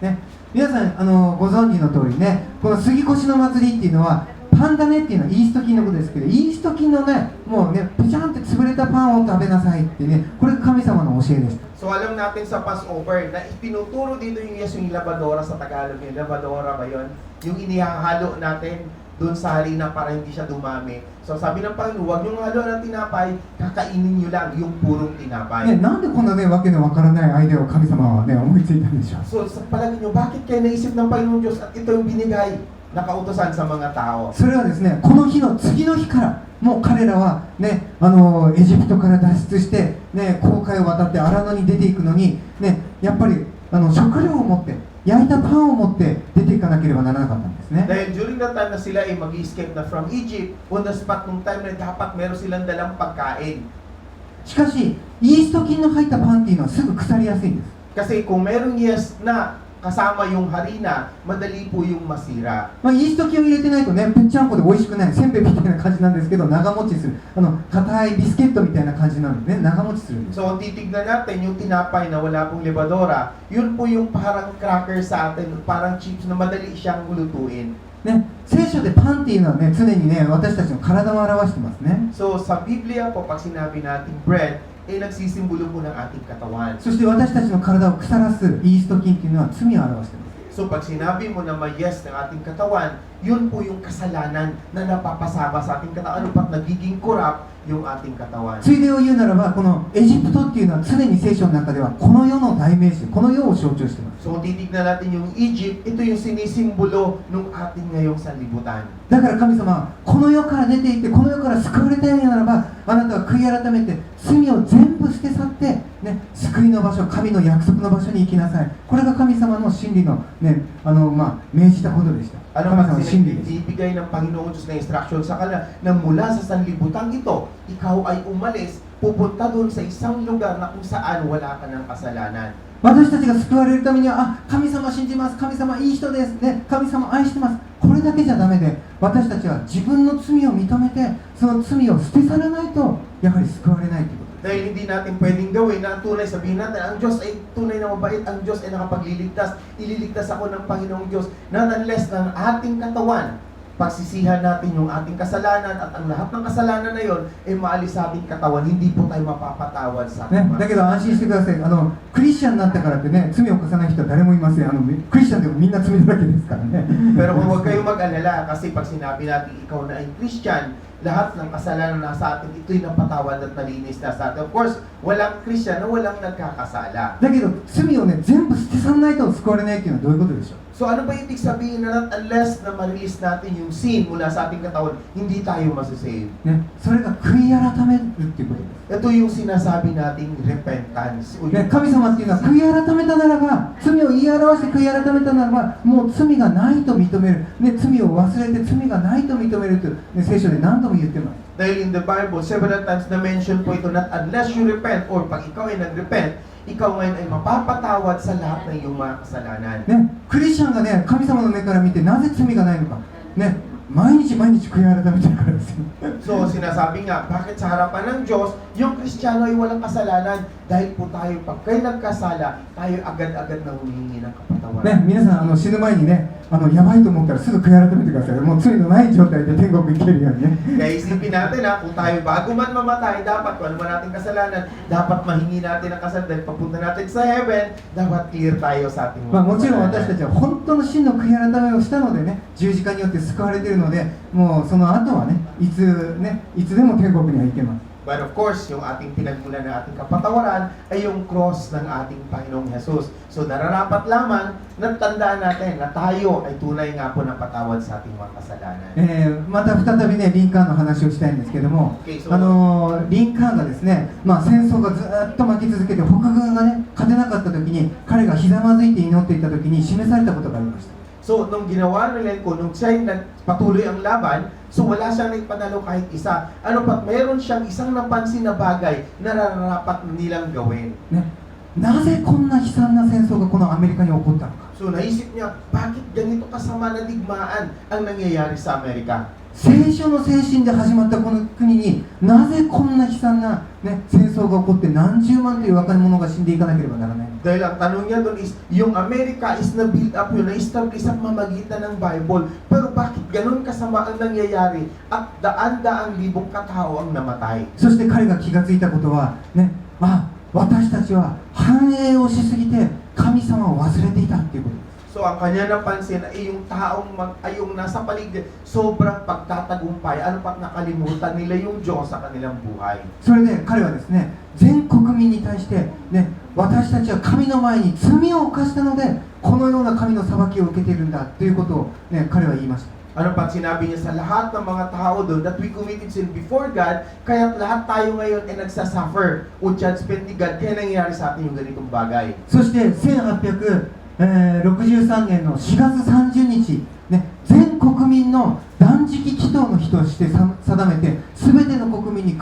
ね、皆さんご存知の通りね、この杉越の祭りっていうのは、パン種っていうのはイースト菌のことですけど、イースト菌のね、もうね、ぺちゃんって潰れたパンを食べなさいってね、これが神様の教えです。 So alam natin sa Passover na ipinuturo dito yung labadora sa Tagalog, yung labadora ba yun? Yung inihahalo natin doon sa harina para hindi siya dumami. So sabi ng Panginoon, huwag niyong halo ng tinapay, kakainin niyo lang yung purong tinapay. ね、なんでこんなね、わけのわからないアイデアを神様はね、思いついたんでしょう。 So sa palagay niyo, bakit kaya naisip ng Panginoon Diyos at ito yung binigay na kautosan sa mga tao? それはですね、この日の次の日からもう彼らはね、エジプトから脱出してね、紅海を渡って荒野に出ていくのにね、やっぱり食料を持って焼いたパンを持って出ていかなければならなかったんですね。 Dahil during the time na sila ay mag-escape na from Egypt, on the spot nung time na dapat meron silang dalang pagkain. しかしイースト菌の入ったパンっていうのはすぐ腐りやすいんです。 Kasi kung merong yes na kasama yung harina, madali po yung masira. イースト菌を入れてないとね、ぺっちゃんこで美味しくない、せんべいみたいな感じなんですけど、長持ちする。硬いビスケットみたいな感じなのでね、長持ちするんです。 So kung titignan natin yung tinapay na wala pong libadora, yun po yung parang cracker sa atin, parang chips na madali siyang lutuin. ね、聖書でパンっていうのはね、常にね、私たちの体を表してますね。 So sa Biblia po, pag sinabi natin bread, nagsisimbolo po ng ating katawan. そして私たちの体を腐らすイースト菌っていうのは罪を表しています。 So pag sinabi mo na may yes ng ating katawan, yun po yung kasalanan na napapasama sa ating katawan. Ano pat nagiging corrupt yung ating katawan. ついでを言うならば、このエジプトっていうのは常に聖書の中ではこの世の代名詞、この世を象徴しています。 So kung titignan natin yung Egypt, ito yung sinisimbolo ng ating ngayong sanlibutan. だから神様はこの世から出ていってこの世から救われたいならば、あなたは悔い改めて罪を全部捨て去って、ね、救いの場所、神の約束の場所に行きなさい。これが神様の真理の、ね、命じたことでした。 Ano 神 man 様の真理です。 ibigay ng Panginoon Diyos na instruction sa kanila na mula sa sanlibutan ito, ikaw ay umalis, pupunta doon sa isang lugar na kung saan wala ka ng kasalanan. 私たちが救われるためには、神様信じます、神様いい人です、ね、神様愛してます、これだけじゃダメで、私たちは自分の罪を認めて、その罪を捨て去らないと、やはり救われないということです。 Dahil hindi natin pwedeng gawin na ang tunay, sabihin natin, ang Diyos ay tunay na mabait, ang Diyos ay nakapagliligtas, ililigtas ako ng Panginoong Diyos, not unless ng ating katawan, pagsisihan natin yung ating kasalanan at ang lahat ng kasalanan na yon ay maalis sa ating katawan, hindi po tayo mapapatawad sa ね ating だけど安心してください。クリスチャンになったからってね、罪を犯さない人は誰もいません。クリスチャンでもみんな罪だらけですからね。 Pero huwag kayong mag-alala kasi pag sinabi natin ikaw na ay Christian, lahat ng kasalanan na sa atin, ito'y napatawad at nalinis na sa atin. Of course, walang Christian na walang nagkakasala. だけど罪をね、全部捨て去らないと救われないっていうのはどういうことでしょう。 So ano ba ibig sabihin na not unless na ma-release natin yung sin mula sa ating katawan, hindi tayo masasave? ね、それが悔い改めるっていうことです。 Ito yung sinasabi nating repentance. ね、神様っていうのは悔い改めたならば、罪を言い表して悔い改めたならば、もう罪がないと認める、ね、罪を忘れて罪がないと認めると、ね、聖書で何度も言ってます。 Dahil in the Bible, several times na-mention po ito, not unless you repent or pag ikaw ay nag-repent, ikaw ngayon ay mapapatawad sa lahat ng iyong mga kasalanan. ね、クリスチャンがね、神様の目から見てなぜ罪がないのか、ね、毎日毎日悔い改めてるからですよ。 So, sinasabi nga, bakit sa harapan ng Diyos, yung Kristiyano ay walang kasalanan? Dahil po tayo, pag kayo nagkasala, tayo agad-agad na humihingi ng ね、 kapatawaran. 皆さん死ぬ前にね、やばいと思ったらすぐ悔い改めてください。もう罪のない状態で天国行けるようにね。 Kaya isipin natin kung tayo bago man mamatay, dapat kung ano man nating kasalanan, dapat mahingi natin ang kasalanan. Dahil papunta natin sa heaven, dapat clear tayo sa ating まあ、 mga もちろん私た kasalanan. ちは本当の真の悔い改めをしたのでね、十字架によって救われているので、もうその後はね、いつでも天国には行けます。 But of course, yung ating pinagmulan ng ating kapatawaran ay yung cross ng ating Panginoong Jesus. So nararapat lamang na tandaan natin na tayo ay tunay nga po ng patawad sa ating mga kasalanan. また再びね、リンカーンの話をしたいんですけども、 Okay, so リンカーンがですね、まあ、戦争がずっと巻き続けて北軍がね、勝てなかった時に彼がひざまずいて祈っていた時に示されたことがありました。 So, nung ginawa nila ko, nung siya patuloy ang laban, so wala siyang nagpanalo kahit isa. Ano pa, mayroon siyang isang napansin na bagay na nararapat nilang gawin. ね、なぜこんな悲惨な戦争がこのアメリカに起こったのか。 So, naisip niya, bakit ganito kasama na digmaan ang nangyayari sa Amerika? 聖書の精神で始まったこの国になぜこんな悲惨な、ね、戦争が起こって何十万という若者が死んでいかなければならないのか。 Dahil ang tanong niya doon is, yung Amerika is na-build up yun, na-establish sa mamagitan ng Bible. Pero bakit ganun kasama ang nangyayari at daan-daang libong katao ang namatay? そして彼が気がついたことは、ね、私たちは繁栄をしすぎて神様を忘れていたっていうことです。 So, ang kanya napansin ay yung yung nasa paligid, sobrang pagtatagumpay, ano pat nakalimutan nila yung Diyos sa kanilang buhay. それで彼はですね、全国民に対して、ね、私たちは神の前に罪を犯したのでこのような神の裁きを受けているんだということを、ね、彼は言いました。 Ano pat sinabi niya sa lahat ng mga tao doon that we committed sin before God, kaya lahat tayo ngayon ay nagsasuffer o judgment ni God, kaya nangyayari sa atin yung ganitong bagay. そして1863年の4月30日、ね、全国民の断食祈祷の日として定めて、すべての国民に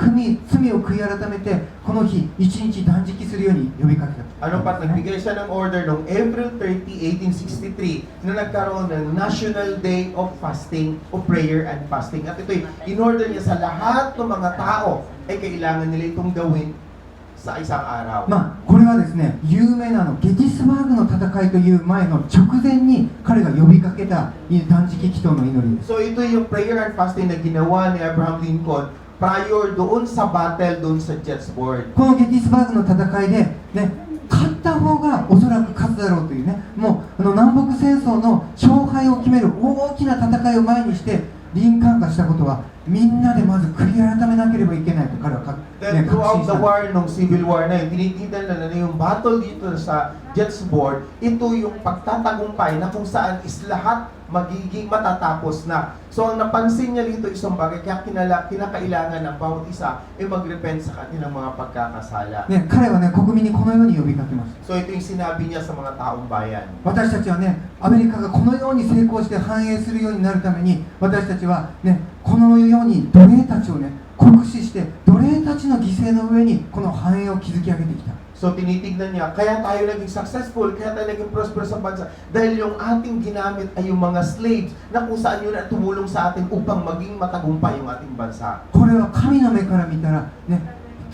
罪を悔い改めてこの日一日断食するように呼びかけた。 Ano pat, nagbigay siya ng order noong April 30, 1863 na nagkaroon ng National Day of Fasting o Prayer and Fasting. At ito'y in-order niya sa lahat ng mga tao ay kailangan nila itong gawin sa isang araw. まあ、これはですね、有名なゲティスバーグの戦いという前の直前に彼が呼びかけた断食祈祷の祈りです。 So ito yung prayer and fasting na ginawa ni Abraham Lincoln prior doon sa battle doon sa Gettysburg. このゲティスバーグの戦いで、ね、勝った方がおそらく勝つだろうというね、もう南北戦争の勝敗を決める大きな戦いを前にしてリンカーンがしたことは、みんなでまず悔い改めなければいけないと彼は確 Then 信 throughout し the た。 war, nung Civil War na yun, tinitingnan na yung battle dito sa Gettysburg, ito yung pagtatagumpay na kung saan is lahat magiging matatapos na. So ang napansin niya dito isang bagay, kaya kinakailangan ng bawat isa ay mag-repent sa kanilang mga pagkakasala. ね、彼はね、国民にこのように呼びかけます。 So ito yung sinabi niya sa mga taong bayan. 私たちはね、アメリカがこのように成功して繁栄するようになるために、私たちはね、このように奴隷たちをね、酷使して奴隷たちの犠牲の上にこの繁栄を築き上げてきた。 So tinitignan niya, kaya tayo naging successful, kaya tayo naging prosperous sa bansa dahil yung ating ginamit ay yung mga slaves na kung saan yun at tumulong sa atin upang maging matagumpay yung ating bansa. これは神の目から見たら、ね、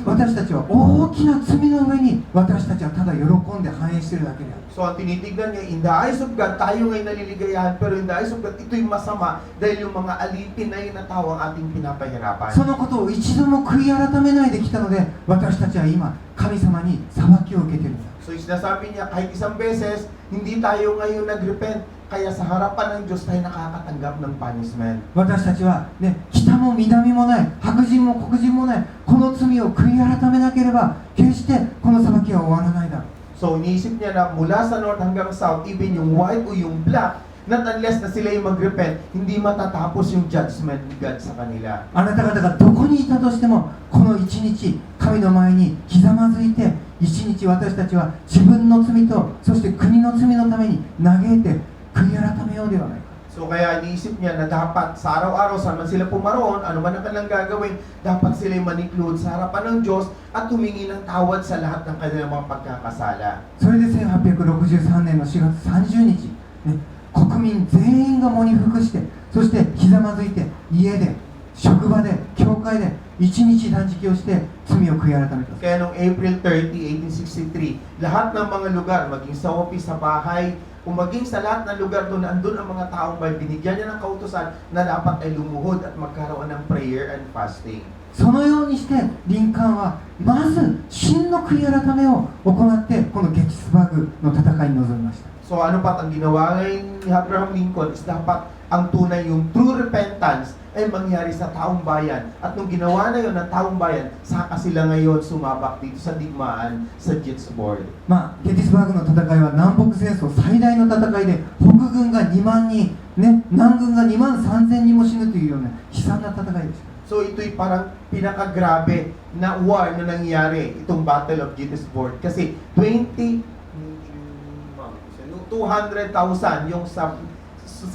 私たちは大きな罪の上に私たちはただ喜んで繁栄しているだけである。 So ang tinitignan niya, in the eyes of God, tayo ngayon naliligayahan, pero in the eyes of God, ito'y masama dahil yung mga alipin na yun na tao ang ating pinapahirapan. そのことを一度も悔い改めないできたので、私たちは今神様に裁きを受けているんだ。 So sinasabi niya, kahit isang beses, hindi tayo ngayon nag-repent, kaya sa harapan ng Diyos tayo nakakatanggap ng punishment. 私たちは、ね、北も南もない、白人も黒人もない、この罪を悔い改めなければ決してこの裁きは終わらないだろう。 So iniisip niya na mula sa north hanggang south, even yung white o yung black, not unless na sila yung mag-repent, hindi matatapos yung judgment ni God sa kanila. あなた方がどこにいたとしても、この一日神の前にひざまずいて、一日私たちは自分の罪とそして国の罪のために嘆いて悔い改めようではないか。 So kaya iniisip niya na dapat sa araw-araw saan man sila pumaroon, ano man ang kanilang gagawin, dapat sila manikluod sa harapan ng Diyos at humingi ng tawad sa lahat ng kanilang mga pagkakasala. それで1863年の4月30日、ね、国民全員が喪に服してそしてひざまずいて家で職場で教会で一日断食をして罪を悔い改めた。 Kaya noong April 30, 1863, lahat ng mga lugar, maging sa office, sa bahay, kung maging sa lahat ng lugar doon, andun ang mga taong may binigyan niya ng kautusan na dapat ay lumuhod at magkaroon ng prayer and fasting. そのようにしてリンカーンはまず真の悔い改めを行ってこのゲティスバーグの戦いに臨みました。 So ano pat ang ginawa ngayon ni Abraham Lincoln is dapat ang tunay yung true repentance ay mangyari sa taong bayan. At nung ginawa na yun ng taong bayan, saka sila ngayon sumabak dito sa digmaan sa Gettysburg. まあ、ゲティスバーグの戦いは南北戦争最大の戦いで北軍が2万人、ね、南軍が2万3000人も死ぬというような悲惨な戦いでした。 So ito'y parang pinakagrabe na war na nangyari, itong Battle of Gettysburg. Kasi 200,000 yung sa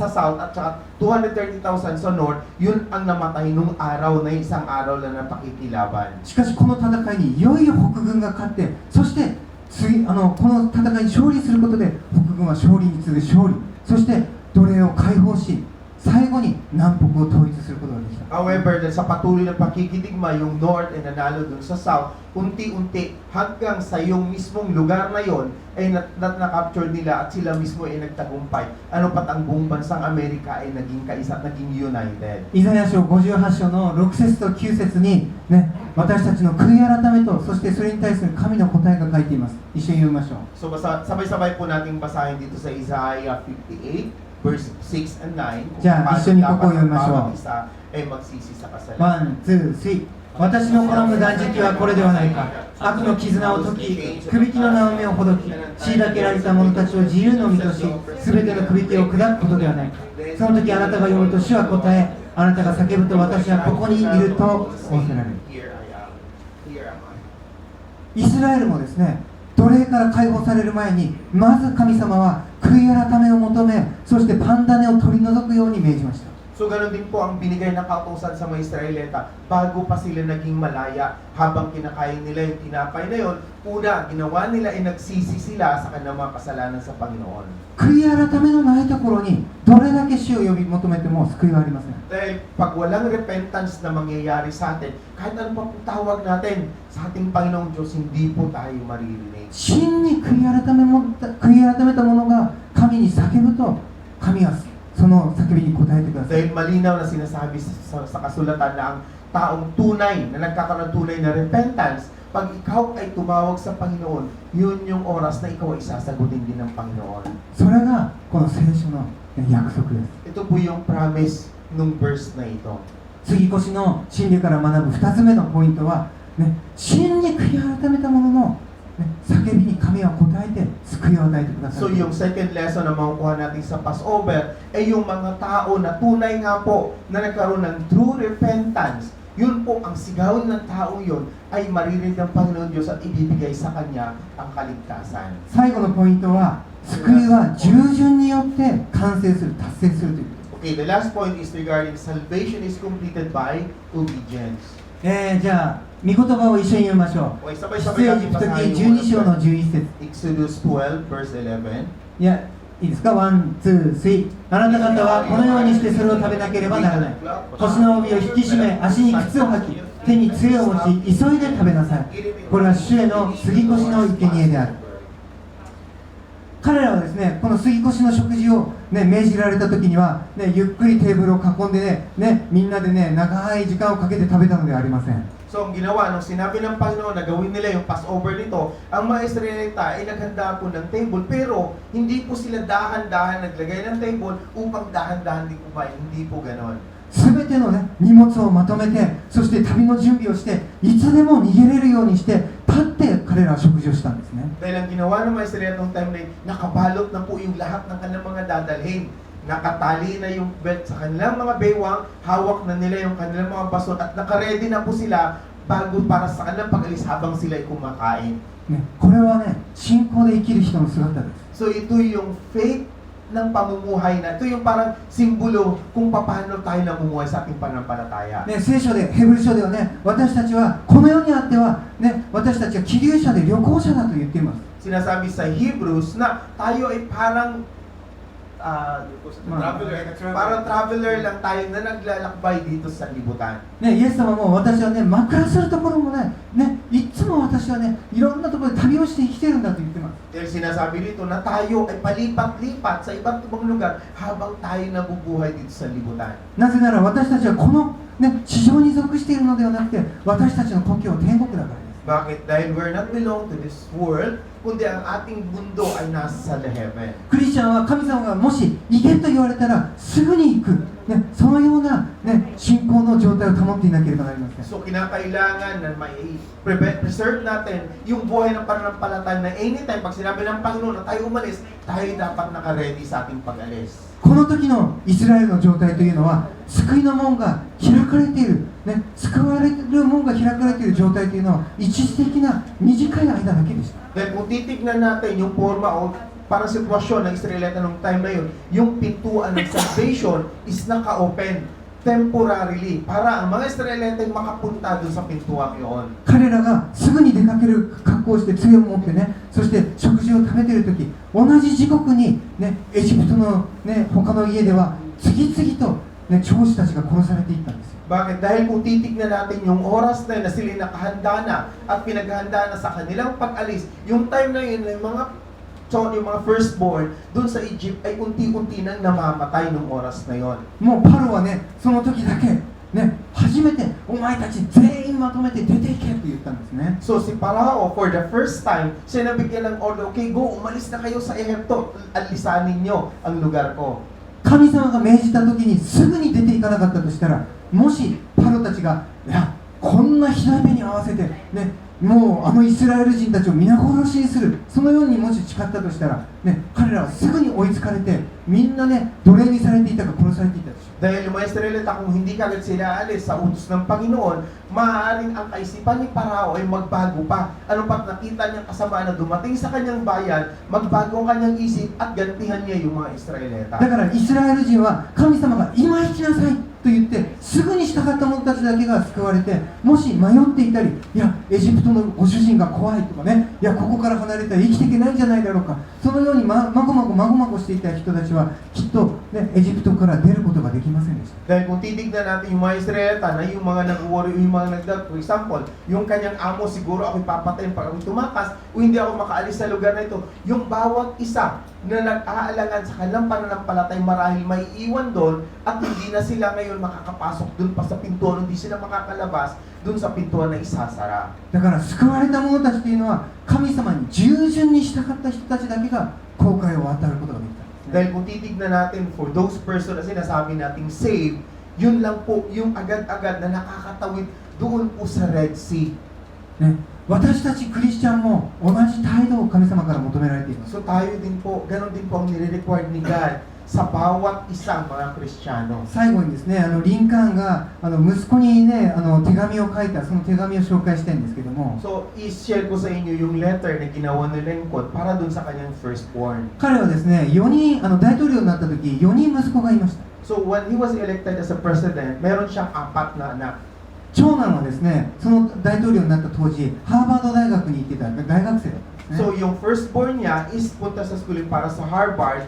south at saka 230,000 sa north, yun ang namatay nung araw na isang araw lang na pakikilaban. しかしこの戦いにいよいよ北軍が勝って、そしてこの戦いに勝利することで北軍は勝利に次ぐ勝利、そして奴隷を解放し、最後に南北を統一することができた。 However, dahil sa patuloy na pakikidigma, yung north ay nanalo dun sa south, unti-unti hanggang sa yung mismong lugar na yon ay na-capture nila at sila mismo ay nagtagumpay. Ano pat ang buong bansang Amerika ay naging kaisa at naging united. イザヤ書58章の6節と9節に、ね、私たちの悔い改めと、そしてそれに対する神の答えが書いています。一緒に読みましょう。 So sabay-sabay po nating basahin dito sa Isaiah 58 verse 6 and 9. じゃあ一緒にここを読みましょう。 bawat isa ay magsisi sa kasalanan. ワン、ツー、スリー。私の好む断食はこれではないか。悪の絆を解き、くびきの縄目をほどき、虐げられた者たちを自由の身とし、すべてのくびきを砕くことではないか。その時あなたが読むと主は答え、あなたが叫ぶと私はここにいると仰せられる。イスラエルもですね、奴隷から解放される前に、まず神様は悔い改めを求め、そしてパンダネを取り除くように命じました。 So ganoon din po ang binigay na kautusan sa mga Israelita bago pa sila naging malaya. Habang kinakain nila yung tinapay na yon, una, ginawa nila ay nagsisi sila sa kanilang mga kasalanan sa Panginoon. 悔い改めのないところにどれだけ主を呼び求めても救いはありません。 Dahil pag walang repentance na mangyayari sa atin, kahit ano pa po tawag natin sa ating Panginoong Diyos, hindi po tayo maririnig. 真に悔い改めた者が神に叫ぶと、神はその叫びに応えてください。 Dahil malinaw na sinasabi sa kasulatan na ang taong tunay, na nagkakaroon ng tunay na repentance, pag ikaw ay tumawag sa Panginoon, yun yung oras na ikaw ay sasagutin din ng Panginoon. それがこの聖書の約束です。 Ito po yung promise nung verse na ito. 杉越の真理から学ぶ2つ目のポイントは、ね、真に悔い改めた者の、ね、叫びに神は応えて救いを与えてください。 So yung second lesson na makukuha natin sa Passover ay yung mga tao na tunay nga po na nagkaroon ng true repentance. Yun po ang sigaw ng taong yun ay maririnig ng Panginoon Diyos at ibibigay sa Kanya ang kaligtasan. 最後のポイントは、救いは従順によって完成する、達成するという。 Okay, the last point is regarding salvation is completed by obedience. じゃあ、御言葉を一緒に読みましょう。 Okay, 出 sabay-sabay エ natin ジプト記 basahin yung 12章の11節。 Exodus 12 verse 11. いや、いいですか、ワン、ツー、スリー。あなた方はこのようにしてそれを食べなければならない。腰の帯を引き締め、足に靴を履き、手に杖を持ち、急いで食べなさい。これは主への杉越の生贄である。彼らはですね、この杉越の食事を、ね、命じられた時には、ね、ゆっくりテーブルを囲んでね、みんなでね、長い時間をかけて食べたのではありません。 So, ang ginawa, nung sinabi ng Panginoon na gawin nila yung Passover nito, ang mga Israelita ay naghanda po ng table, pero hindi po sila dahan-dahan naglagay ng table upang dahan-dahan din kumain. Hindi po ganon. すべての、ね、荷物をまとめて、そして旅の準備をして、いつでも逃げれるようにして、立って彼らは食事をしたんですね。 Dahil ang ginawa ng mga Israelita noong time na yun, nakabalot na po yung lahat ng kanilang mga dadalhin. Nakatali na yung belt sa kanilang mga baywang, hawak na nila yung kanilang mga bason at nakaredy na po sila bago para sa kanilang pag-alis habang sila ay kumakain. ね、これはね、信仰で生きる人の姿です。 So ito yung faith ng pamumuhay na. Ito yung parang simbolo kung paano tayo namumuhay sa ating pananampalataya. ね、聖書で、ヘブル書ではね、私たちはこの世にあっては、ね、私たちは気流者で旅行者だと言っています。 Sinasabi sa Hebrews na tayo ay parang parang traveler lang tayo na naglalakbay dito sa libutan. ね、イエス様も私はね、枕するところもない、ね、いつも私はね、いろんなところで旅をして生きてるんだと言ってます。 Dahil sinasabi dito na tayo ay palipat-lipat sa iba't ibang lugar habang tayo nabubuhay dito sa libutan. なぜなら私たちはこの、ね、地上に属しているのではなくて、私たちの故郷は天国だからです。 Bakit? Dahil we're not belong to this world, kundi ang ating mundo ay nasa the heaven. クリスチャンは神様がもし行けと言われたらすぐに行く、ね、そのような、ね、信仰の状態を保っていなければなりません。 So kinakailangan na may preserve natin yung buhay ng pananampalataya na anytime pag sinabi ng Panginoon na tayo umalis, tayo dapat naka-ready sa ating pag-alis. この時のイスラエルの状態というのは救いの門が開かれている、ね、救われる門が開かれている状態というのは一時的な短い間だけでした。 Dahil kung titignan natin yung forma o parang sitwasyon ng Israelita nung time na yun, yung pintuan ng salvation is naka-open temporarily para ang mga Israelita ay makapunta dun sa pintuan yun. 彼らがすぐに出かける格好をして杖を持ってね、そして食事を食べている時、同じ時刻に、ね、エジプトの、ね、他の家では次々と、ね、長子たちが殺されていったんですよ。 Bakit? Dahil kung titignan natin yung oras na yun na sila nakahanda na at pinaghahanda na sa kanilang pag-alis, yung time na yun, yung mga firstborn dun sa Egypt ay unti-unti nang namamatay nung oras na yon. もうパロはね、その時だけ、ね、初めてお前たち全員まとめて出ていけって言ったんですね。 So si Parao, for the first time, siya nabigyan ng order, okay, go, umalis na kayo sa Ehipto, alisanin nyo ang lugar ko. 神様が命じた時にすぐに出ていかなかったとしたら、もしパロたちが、いや、こんなひどい目に遭わせて、ね、もうあのイスラエル人たちを皆殺しにする、そのようにもし誓ったとしたら、ね、彼らはすぐに追いつかれて、みんなね、奴隷にされていたか殺されていたでしょう。 Dahil yung mga Israelita, kung hindi kagad sila alis sa utos ng Panginoon, maaaring ang kaisipan ni Parao ay magbago pa. Ano pat nakita niyang kasama na dumating sa kanyang bayan, magbago ang kanyang isip at gantihan niya yung mga Israelita. だからイスラエル人は神様が今行きなさいと言ってすぐに従った者たちだけが救われて、もし迷っていたり、いやエジプトのご主人が怖いとかね、いやここから離れたら生きていけないんじゃないだろうか、そのようにまごまごしていた人たちはきっと、ね、エジプトから出ることができませんでした。 Dahil kung titignan natin yung mga Israelita na yung mga nag-worry, yung mga nagdag, for example, yung kanyang amo siguro ako'y papatayin pag ako'y tumakas o hindi ako makaalis sa lugar na ito. Yung bawat isa na nag-aalangan sa kanilang pananampalatay marahil may iwan doon at hindi na sila ngayon makakapasok doon pa sa pintuan, hindi sila makakalabas doon sa pintuan na isasara. だから救われた者たちというのは神様に従順に従った人たちだけが後悔を渡ることができた。 Dahil kung titignan natin for those person na sinasabi nating saved, yun lang po yung agad-agad na nakakatawid doon po sa Red Sea. ね、私たちクリスチャンも同じ態度を神様から求められています。 So tayo din po, ganon din po ang nire-required ni God sa bawat isang mga Kristiyano. 最後にですね、リンカーンが息子にね、手紙を書いた、その手紙を紹介したいんですけども、 So, i-share ko sa inyo yung letter na ginawa ni Lincoln para dun sa kanyang firstborn. 彼はですね、4人大統領になった時、4人息子がいました。 So, when he was elected as a president, meron siyang 4 na anak. 長男はですね、その大統領になった当時、ハーバード大学に行ってた大学生だったんですね。 So, yung firstborn niya is punta sa schooling para sa Harvard,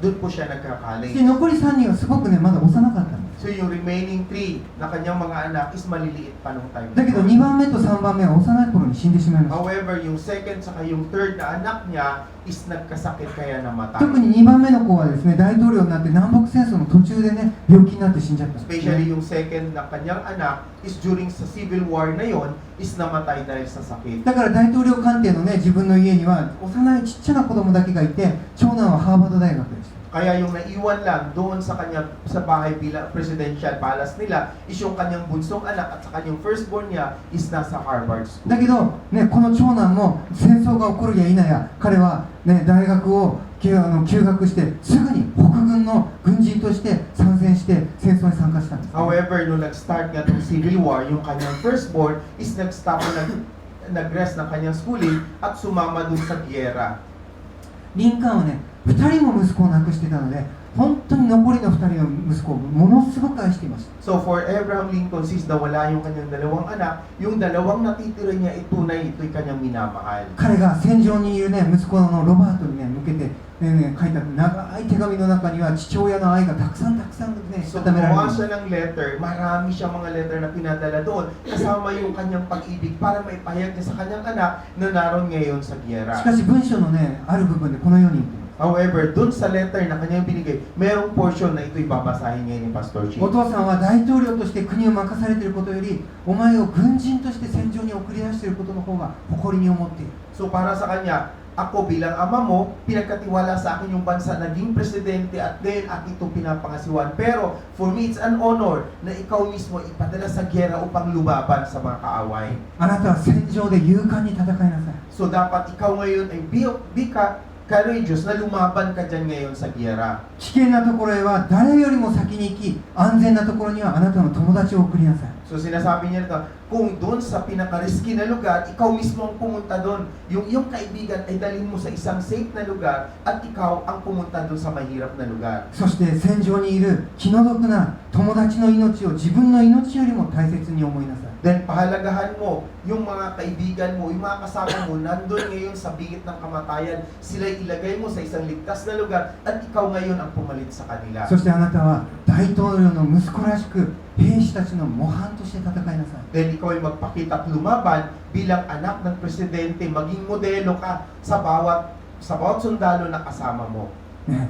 dun po siya で nagka-college. 残り3人はすごくね、まだ幼かったんです。 So, yung remaining 3 na kanyang mga anak is maliliit pa nung time. だけど2番目と3番目は幼い頃に死んでしまいました。 However, yung second saka yung third na anak niya is nagkasakit kaya namatay. 特に2番目の子はですね、大統領になって南北戦争の途中でね、病気になって死んじゃったんですね。 Especially yung second na kanyang anak is during sa civil war na yon is namatay dahil sa sakit. だから大統領官邸のね、自分の家には幼いちっちゃな子供だけがいて、長男はハーバード大学でした。 Kaya yung naiwan lang doon sa kanya sa bahay bilang presidential palace nila is yung kanyang bunsong anak at sa kanyang firstborn niya is nasa Harvard School. だけど、ね、この長男も戦争が起こるや否や、彼は、ね、大学を休学してすぐに北軍の軍人として参戦して戦争に参加したんです、ね。 However, nung nag-start nga itong civil war, yung kanyang firstborn is nag-stop nag-rest ng kanyang schooling at sumama doon sa giyera. リンカーンはね、2人も息子を亡くしてたので、本当に残りの2人の息子をものすごく愛していました。 So for Abraham Lincoln, since nawala yung kanyang dalawang anak, yung dalawang natitira niya, ito'y kanyang minamahal. 彼が戦場にいる、ね、息子のロバートに、ね、向けて、書いた長い手紙の中には父親の愛がたくさん、ね、 So 固められていgumawa ます。 siya ng letter, marami siya mga letter na pinadala doon, kasama yung kanyang pag-ibig para maipahayag niya sa kanyang anak na naroon ngayon sa し giyera. かし文章の、ね、ある部分でこのように言っています。 However, doon sa letter na kanyang binigay, merong portion na ito'y babasahin ngayon ni Pastor お Chi. 父さんは大統領として国を任されていることより、お前を軍人として戦場に送り出していることの方が誇りに思っている。 So para sa kanya, ako bilang ama mo, pinagkatiwala sa akin yung bansa, naging presidente at then at itong pinapangasiwan. Pero for me, it's an honor na ikaw mismo ipadala sa giyera upang lumaban sa mga kaaway. あなたは戦場で勇敢に戦いなさい。 So dapat ikaw ngayon ay be courageous na lumaban ka dyan ngayon sa giyera. 危険なところへは誰よりも先に行き、安全なところにはあなたの友達を送りなさい。 So sinasabi niya nito, kung doon sa pinaka-risky na lugar, ikaw mismo ang pumunta doon. Yung iyong kaibigan ay dalhin mo sa isang safe na lugar at ikaw ang pumunta doon sa mahirap na lugar. そして戦場にいる気の毒な友達の命を自分の命よりも大切に思いなさい。 Then pahalagahan mo yung mga kaibigan mo, yung mga kasama mo, nandun ngayon sa bingit ng kamatayan. Sila ilagay mo sa isang ligtas na lugar at ikaw ngayon ang pumalit sa kanila. そしてあなたは大統領の息子らしく兵士たちの模範として戦いなさい。 Then ikaw ay magpakita at lumaban bilang anak ng presidente, maging modelo ka sa bawat sundalo na kasama mo. ね、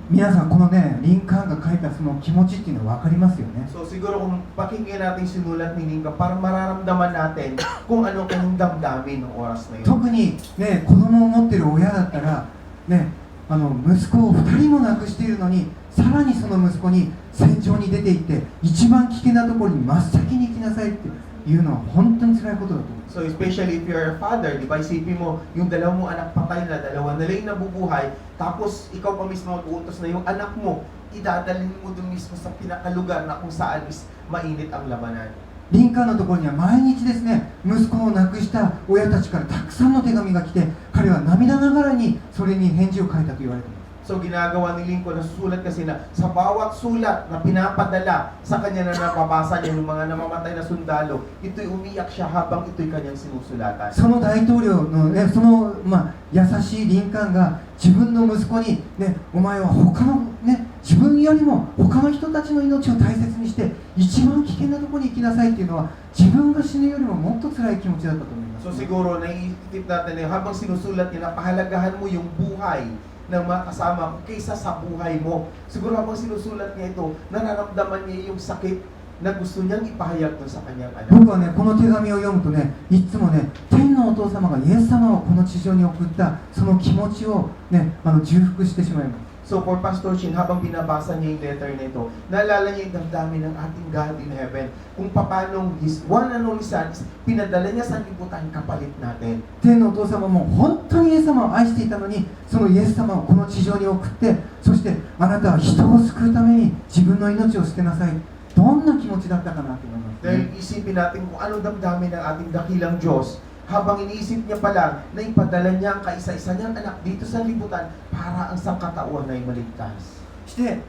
皆さんこのね、リンカーンが書いたその気持ちっていうのは分かりますよね。 So siguro kung pakinggan natin sinulat ni Lincoln, para mararamdaman natin kung ano kanyang damdamin ng oras na yun. 特に、ね、子供を持ってる親だったら、ね、息子を2人も亡くしているのに、さらにその息子に戦場に出て行って一番危険なところに真っ先に行きなさいっていうのは本当に辛いことだと思う。 So especially if you're a father, di ba, isipin mo, yung dalawang mo anak patay na, dalawa na lang nabubuhay, tapos ikaw pa mismo mag-uutos na yung anak mo, idadalhin mo dun mismo sa pinakalugar na kung saan is mainit ang labanan. リンカーンのところには毎日ですね、息子を亡くした親たちからたくさんの手紙が来て、彼は涙ながらにそれに返事を書いたと言われています。 So ginagawa ni Lincoln, nasusulat kasi na sa bawat sulat na pinapadala sa kanya na napabasa niya ng mga namamatay na sundalo, ito'y umiyak siya habang ito'y kanyang sinusulatan. その大統領の、ね、その、優しいリンカーンが自分の息子に、ね、お前は他の、ね、自分よりも他の人たちの命を大切にして一番危険なところに行きなさいっていうのは自分が死ぬよりももっと辛い気持ちだったと思います、 So siguro naiisip natin na habang sinusulat niya, napahalagahan mo yung buhay ng mga kasama mo kaysa sa buhay mo. Siguro habang sinusulat niya ito, nararamdaman niya yung sakit na gusto niyang ipahayag doon sa kanyang anak. 僕はね、この手紙を読むとね、いつもね、天のお父様がイエス様をこの地上に送ったその気持ちを、ね、重複してしまいます。 So for Pastor Chin, habang binabasa niya yung letter na ito, naalala niya yung damdamin ng ating God in heaven. Kung paano His one and only Son, pinadala niya sa libutan kapalit natin. 天のお父様も本当にイエス様を愛していたのに、そのイエス様をこの地上に送って、そしてあなたは人を救うために自分の命を捨てなさい。どんな気持ちだったかなと思います、 Dahil isipin natin kung anong damdamin ng ating dakilang Diyos, habang iniisip niya pa lang na ipadala niya ang kaisa-isa niyang anak dito sa libutan para ang sangkatauhan ay maligtas. して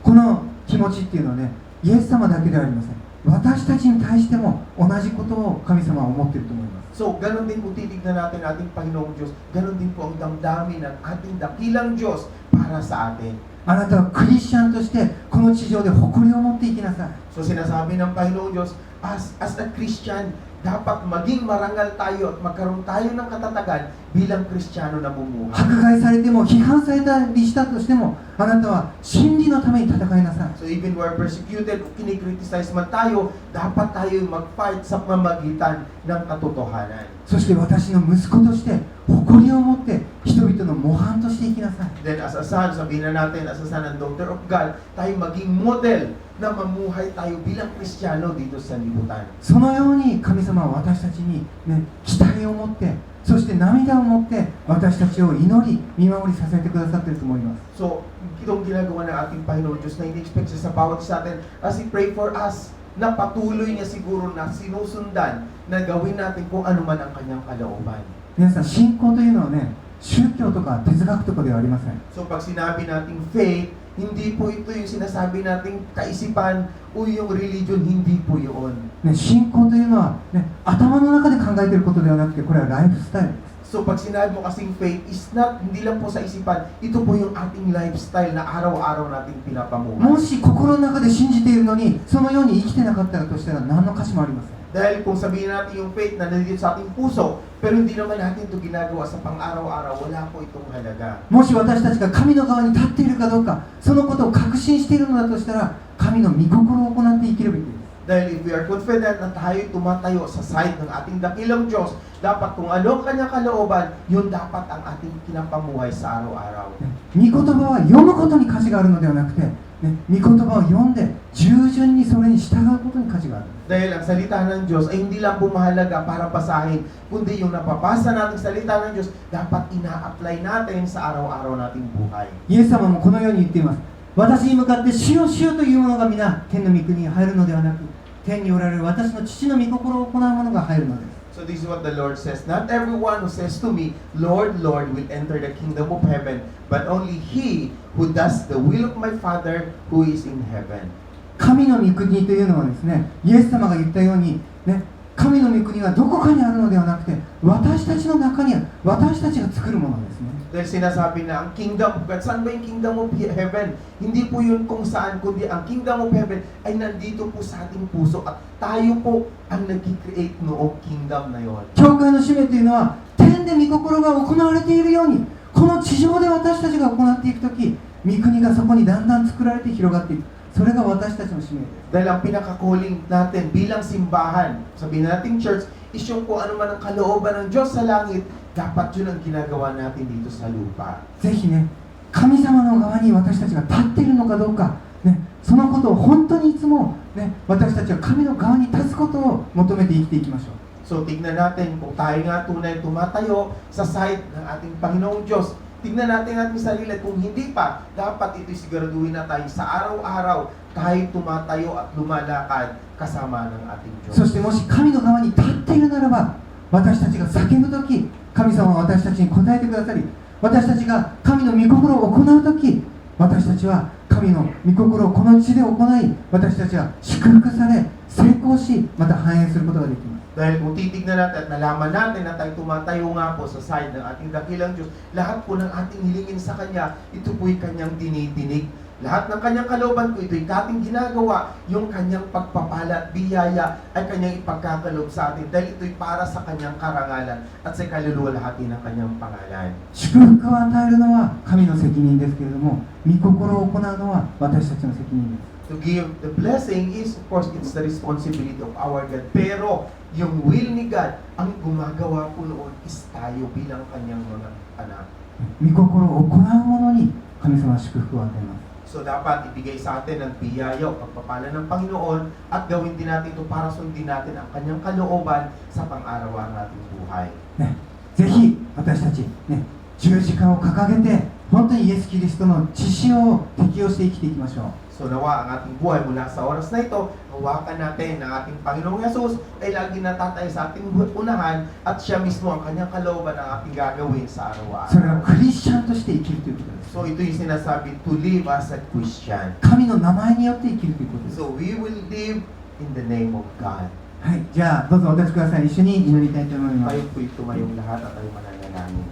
この気持ちっていうのはね、イエス様だけではありません。私たちに対しても同じことを神様は思っていると思います。 So, ganun din kung titignan natin ating Panginoong Diyos, ganun din po ang damdamin ng ating dakilang Diyos para sa atin. あなたはクリスチャンとしてこの地上で誇りを持っていきなさい。 So, sinasabi ng Panginoong Diyos, as a Christian, dapat maging marangal tayo at magkaroon tayo ng katatagan bilang Kristiyano na bumuhay. 迫害されても批判されたりしたとしても、あなたは真理のために戦いなさい。 So even we're persecuted o kinikriticize man tayo, dapat tayo mag-fight sa pamamagitan ng katotohanan. そして私の息子として誇りを持って人々の模範として生きなさい。 Then as a son, sabihin na natin, as a son and daughter of God, tayo maging model na mamuhay tayo bilang Kristiyano dito sa libutan. そのように神様は私たちに、ね、期待を持って、そして涙を持って私たちを祈り見守りさせてくださっていると思います。 So, itong ginagawa ng ating Panginoon Diyos na ini-expect siya sa bawat sa atin as He pray for us, na patuloy niya siguro na sinusundan na gawin natin kung ano man ang kanyang kalooban. 皆さん、信仰というのはね、宗教とか哲学とかではありません。 So pag sinabi nating faith, hindi po ito yung sinasabi nating kaisipan o yung religion, hindi po yun. ね、信仰というのは、ね、頭の中で考えていることではなくて、これはライフスタイルです。 So pag sinabi mo kasing faith is not, hindi lang po sa isipan, ito po yung ating lifestyle na araw-araw nating pinapamuhay. もし心の中で信じているのにそのように生きてなかったらとしたら何の価値もありません。 Dahil kung sabihin natin yung faith na nandito sa ating puso, pero hindi naman natin ito ginagawa sa pang-araw-araw, wala po itong halaga. もし私たちが神の側に立っているかどうか、そのことを確信しているのだとしたら、神の御心を行って生きるべきです。 Dahil if we are confident na tayo tumatayo sa side ng ating dakilang Diyos, dapat kung ano ang kanyang kalooban, yun dapat ang ating kinapamuhay sa araw-araw. 御言葉は読むことに価値があるのではなくて、ね、御言葉を読んで従順にそれに従うことに価値がある。 Dahil ang salita ng Diyos ay hindi lang po mahalaga para basahin, kundi yung napapasa nating salita ng Diyos, dapat ina-apply natin sa araw-araw nating buhay. イエス様もこのように言っています。私に向かって主よ主よというものが皆天の御国に入るのではなく、天におられる私の父の御心を行う者が入るのです。 So this is what the Lord says. Not everyone who says to me, Lord, Lord, will enter the kingdom of heaven, but only he who does the will of my Father who is in heaven. 神の御国というのはですね、イエス様が言ったように、ね、神の御国はどこかにあるのではなくて、私たちの中にある、私たちが作るものですね。 Dahil sinasabi na ang kingdom, at saan ba yung kingdom of heaven? Hindi po yun kung saan, kundi ang kingdom of heaven ay nandito po sa ating puso at tayo po ang nag-create noong kingdom na yon. 教会の使命というのは、天で御心が行われているように、この地上で私たちが行っていくとき、御国がそこにだんだん作られて広がっていく。それが私たちの使命です。 Dahil ang pinaka-calling natin bilang simbahan, sabihin natin church, is yung kung ano man ang kalooban ng Diyos sa langit, dapat yun ang ginagawa natin dito sa lupa. ぜひね、神様の側に私たちが立っているのかどうか、ね、そのことを本当にいつも、ね、私たちは神の側に立つことを求めて生きていきましょう。 So tignan natin kung tayo nga tunay tumatayo sa side ng ating Panginoong Diyos. Tignan natin ang ating sarili at kung hindi pa, dapat ito'y siguraduhin na tayo sa araw-araw tayo tumatayo at lumalakad kasama ng ating Diyos. そしてもし神の側に立っているならば、私たちが叫ぶとき、神様は私たちに答えてくださり、私たちが神の御心を行うとき、私たちは神の御心をこの地で行い、私たちは祝福され、成功し、また繁栄することができます。 Dahil kung titignan natin at nalaman natin na tayo tumatayo nga po sa side ng ating dakilang Diyos, lahat po ng ating hilingin sa Kanya, ito po'y Kanyang dinidinig. Lahat ng Kanyang kalooban po, ito'y ating ginagawa, yung Kanyang pagpapala at biyaya ay Kanyang ipagkakaloob sa atin dahil ito'y para sa Kanyang karangalan at sa kaluluwalhati ng Kanyang pangalan. 祝福を与えるのは神の責任ですけれども、御心を行うのは私たちの責任です。 To give the blessing is, of course, it's the responsibility of our God. Pero, yung will ni God, ang gumagawa po noon is tayo bilang Kanyang mga anak. 御心を行う者に神様は祝福を与えます。 So, dapat ibigay sa atin ang biyaya o pagpapala ng Panginoon at gawin din natin ito para sundin natin ang Kanyang kalooban sa pang-araw-araw nating buhay. ね、ぜひ私たち、ね、十字架を掲げて本当にイエス・キリストの血潮を適用して生きていきましょう。 So nawa ang ating buhay mula sa oras na ito, hawakan natin ng ating Panginoong Yesus ay lagi natatay sa ating unahan at siya mismo ang Kanyang kalooban ang ating gagawin sa それは araw-araw. クリスチャンとして生きるということです。 So ito yung sinasabi, to live as a Christian. 神の名前によって生きるということです。 So we will live in the name of God. はい、じゃあどうぞお立ちください。一緒に祈りたいと思います。 Tayo po'y tumayong lahat at tayo mananalangin.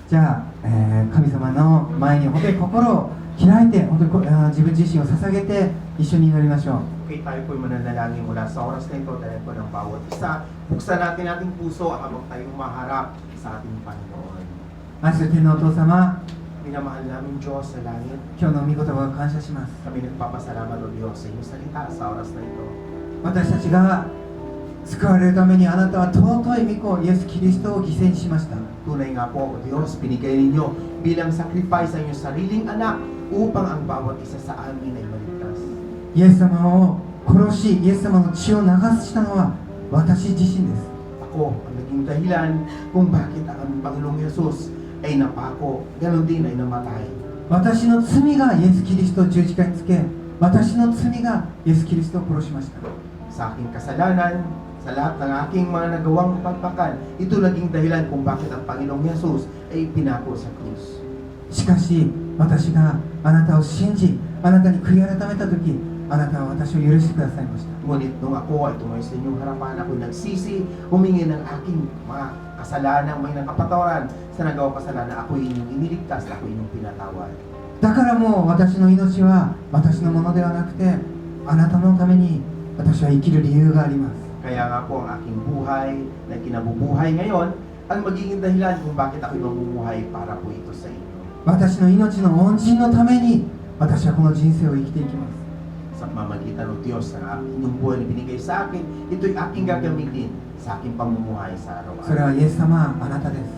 Ja, 神様の前に本当に心を開いて、本当に自分自身を捧げて一緒に祈りましょう。 Okay, tayo po'y mananalangin mula sa oras na ito dahil po ng bawat isa. Buksan natin ating puso habang tayong maharap sa ating Panginoon. 愛する天のお父様、 Minamahal namin Diyos sa langit. 今日の御言葉を感謝します。 Kami nagpapasalamat o Diyos sa inyong salita sa oras na ito. 私たちが救われるためにあなたは尊い御子イエス・キリストを犠牲にしました。 Tunay nga po, O Diyos, binigay ninyo bilang sacrifice ang inyong sariling anak upang ang bawat isa sa amin ay maligtas. イエス様を殺し、イエス様の血を流したのは私自身です。 Ako ang naging dahilan kung bakit ang aming Panginoong Yesus ay napako, ganoon din ay namatay. 私の罪がイエス・キリストを十字架につけ、私の罪がイエス・キリストを殺しました。 Sa aking kasalanan, sa lahat ng aking mga nagawang kapagpakan, ito naging dahilan kung bakit ang Panginoong Jesus ay pinako sa krus. しかし私があなたを信じ、あなたに悔い改めた時、あなたは私を許してくださいました。 Ngunit nung ako ay tumayo sa inyong harapan, ako nagsisi, humingi ng aking mga kasalanan, may nakapatawaran sa nagawang kasalanan, ako inyong iniligtas, ako inyong pinatawad. だからもう私の命は私のものではなくて、あなたのために私は生きる理由があります。 Kaya nga po ang aking buhay na kinabubuhay ngayon, ang magiging dahilan kung bakit ako mamumuhay para po ito sa inyo. 私の命の恩人のために私はこの人生を生きていきます。 Sa pamamagitan ng Diyos na inyong buhay na binigay sa akin, ito'y aking gagamitin sa aking pamumuhay sa それは araw-araw. イエス様、あなたです。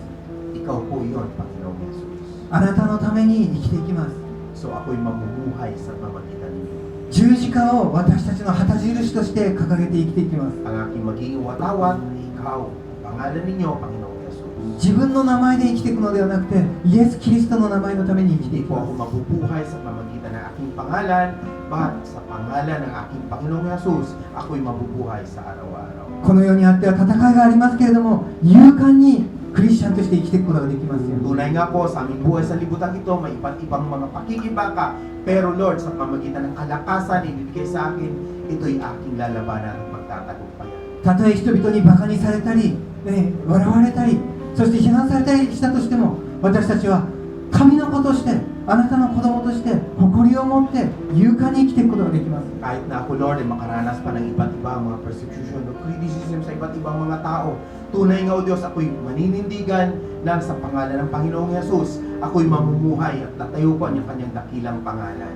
Ikaw po yun, Panginoong Jesus. あなたのために生きていきます。 So ako'y mamumuhay sa pamamagitan ninyo. 十字架を私たちの旗印として掲げて生きていきます。 Ang aking magiging watawat ay ikaw, pangalan ninyo, Panginoong Jesus. 自分の名前で生きていくのではなくて、イエス・キリストの名前のために生きてい Hindi き po ま ako す。 mabubuhay sa pamamagitan ng aking pangalan, but sa pangalan ng aking Panginoong Jesus, ako'y mabubuhay sa araw-araw. この世にあっては戦いがありますけれども、勇敢にクリスチャンとして生きていくことができますよ。 Tunay nga po, sa aming buhay sa libutan ito, may iba't ibang mga pakikibaka. Pero Lord, sa pamamagitan ng kalakasan na ibibigay sa akin, ito'y aking lalabanan at magtatagumpayan. たとえ人々にバカにされたり、笑われたり、そして批判されたりしたとしても、私たちは神の子として、あなたの子供として誇りを持って勇敢に生きていくことができます。 Kahit na ako, Lord, ay makaranas pa ng iba't ibang mga persecution o criticism sa iba't ibang mga tao, tunay nga o Diyos, ako'y maninindigan na sa pangalan ng Panginoong Jesus, ako'y mamumuhay at tatayo ko ang kanyang dakilang pangalan.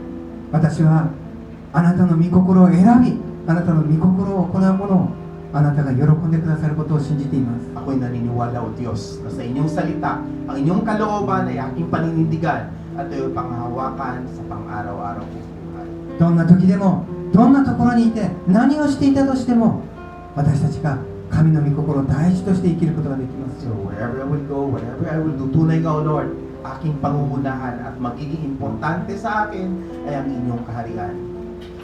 私はあなたの御心を選び、あなたの御心を行うものをあなたが喜んでくださることを信じています。 Ako'y naniniwala o Diyos na sa inyong salita, ang inyong kalooban ay aking paninindigan at ito'y panghahawakan sa pang-araw-araw kong buhay. どんな時でも、どんなところにいて、何をしていたとしても、私たちが神の御心を第一として生きることができます。 So wherever I will go, whatever I will do, tunay nga o Lord, aking pangungunahan at magiging importante sa akin ay ang inyong kaharian.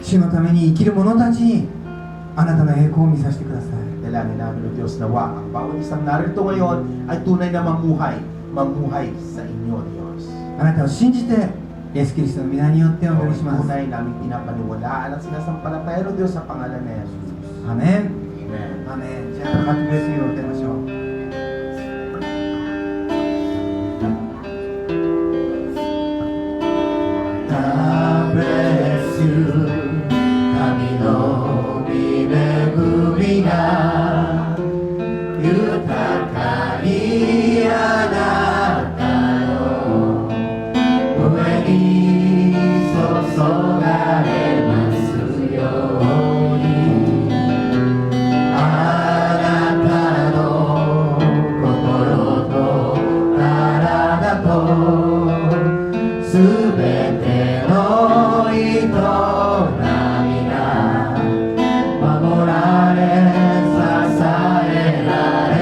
主のために生きる者たちにあなたの栄光を見させてください。 Dalangin namin o Diyos nawa ang bawat isang narito ngayon ay tunay na mamuhay sa inyo, Diyos. あなたを信じて、イエス・キリストの皆によってお祈りします。 Tunay namin pinapaniwalaan at sinasampalataya o Diyos sa pangalan ni Jesus. アメン。 Amen. アメン。じゃあ、ハッピーブレスユーを受けましょう。God bless you 神の御恵みが豊かにあなたの上に注がれますようにあなたの心と体とすべての営みが守られ支えられ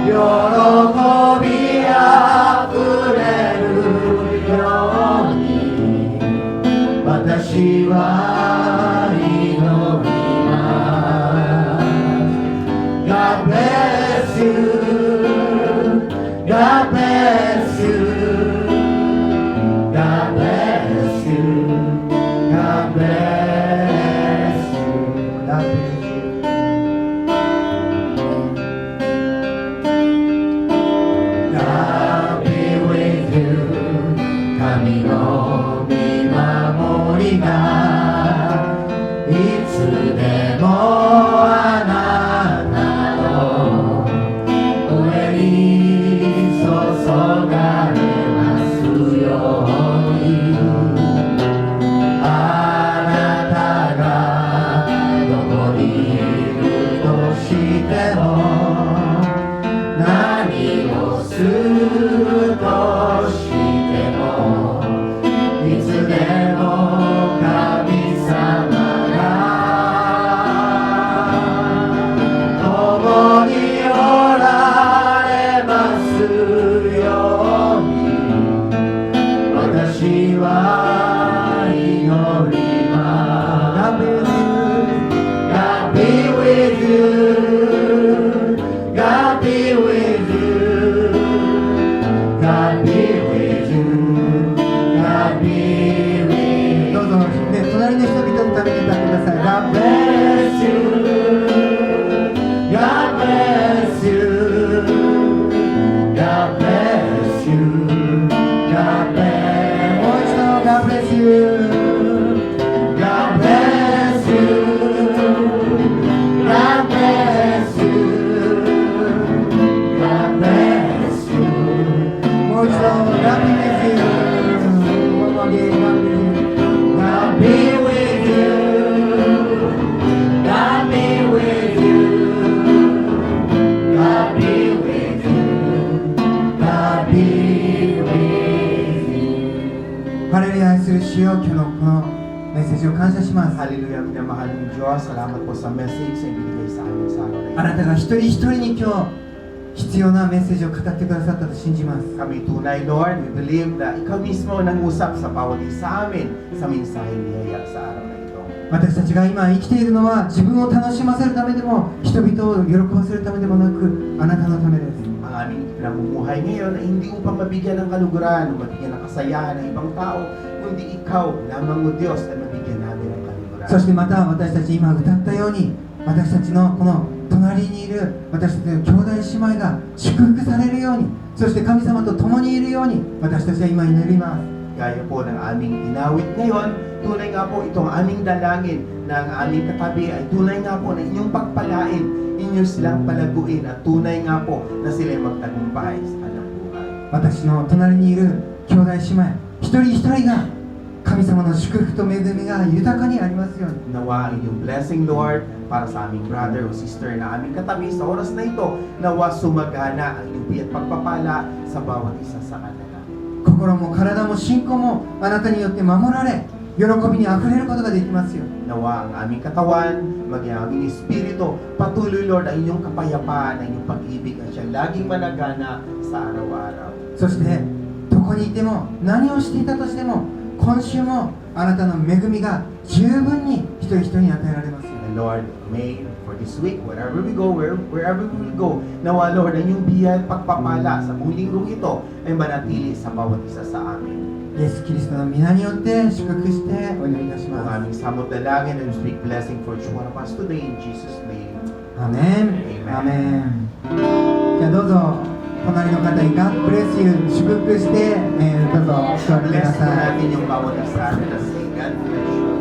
喜びあふれるように私は祈ります God bless you God bless you God bless you God bless you God bless you God be with you 神の御守りがいつでもあなたの上に注がれますようにあなたがどこにいるとしても何をするとしてもいつでも神様が共におられますよは祈ります。God be with you God be with you God be with you God be with you どうぞ、ね、隣の人々のために歌ってください。 God bless you God bless you God bless you God bless もう一度 God bless you God bless you God bless you God bless you もう一度 God be with you One more again God be with you God be with you God be with you God be with you ハレルヤ愛する主よ、今日のこのメッセージを感謝します。 Hallelujah, minamahal ng Diyos. Salamat po sa message na ibinigay sa amin sa araw na ito. あなたが一人一人に今日必要なメッセージを語ってくださったと信じます。 Kami tunay, Lord, we believe na Ikaw mismo nangusap sa bawat isa sa amin sa mensaheng niyaya sa araw na ito. 私たちが今生きているのは自分を楽しませるためでも人々を喜ばせるためでもなくあなたのためです。 Ang aming pinamumuhay ngayon ay hindi upang mabigyan ng kaluguran o mabigyan ng kasayahan ng ibang tao, kundi Ikaw lamang o Diyos ay mabigyan namin ng kaluguran. そしてまた私たち今歌ったように私たちのこの隣にいる私たちの兄弟姉妹が祝福されるように、そして神様と共にいるように私たちは今祈ります。 Gaya po ng aming inawit ngayon, tunay nga po itong aming dalangin na ang aming katabi ay tunay nga po na inyong pagpalain, inyo silang palaguin at tunay nga po na sila'y magtagumpay sa kanilang buhay. 私の隣にいる兄弟姉妹一人一人が神様の祝福と恵みが豊かにありますように。 Nawa ang inyong blessing, Lord, para sa aming brother o sister na aming katabi sa oras na ito. Nawa sumagana ang inyong biyat pagpapala sa bawat isa sa kanila. 心も体も信仰もあなたによって守られ、喜びにあふれることができますよ。 Nawa ang aming katawan, maging ang aming espiritu, patuloy, Lord, ang inyong kapayapaan, ang inyong pag-ibig at siyang laging managana sa araw-araw. そしてどこにいても何をしていたとしても今週もあなたの恵みが十分に一人一人に与えられますよ。 And Lord, may for this week, wherever we go, wherever we will go, nawa, Lord, ang inyong biyaya at pagpapala sa buong linggong ito ay manatili sa bawat isa sa amin. イエス・キリストの皆によって祝福してお祈りいたし Ang ます。 aming samot dalangin and speak blessing for each one of us today in Jesus' name. アメン。アメン。じゃあどうぞ隣の方に God bless you 祝福して、どうぞ座ってくだ Bless po さい。 natin yung bawat isa na say God bless you.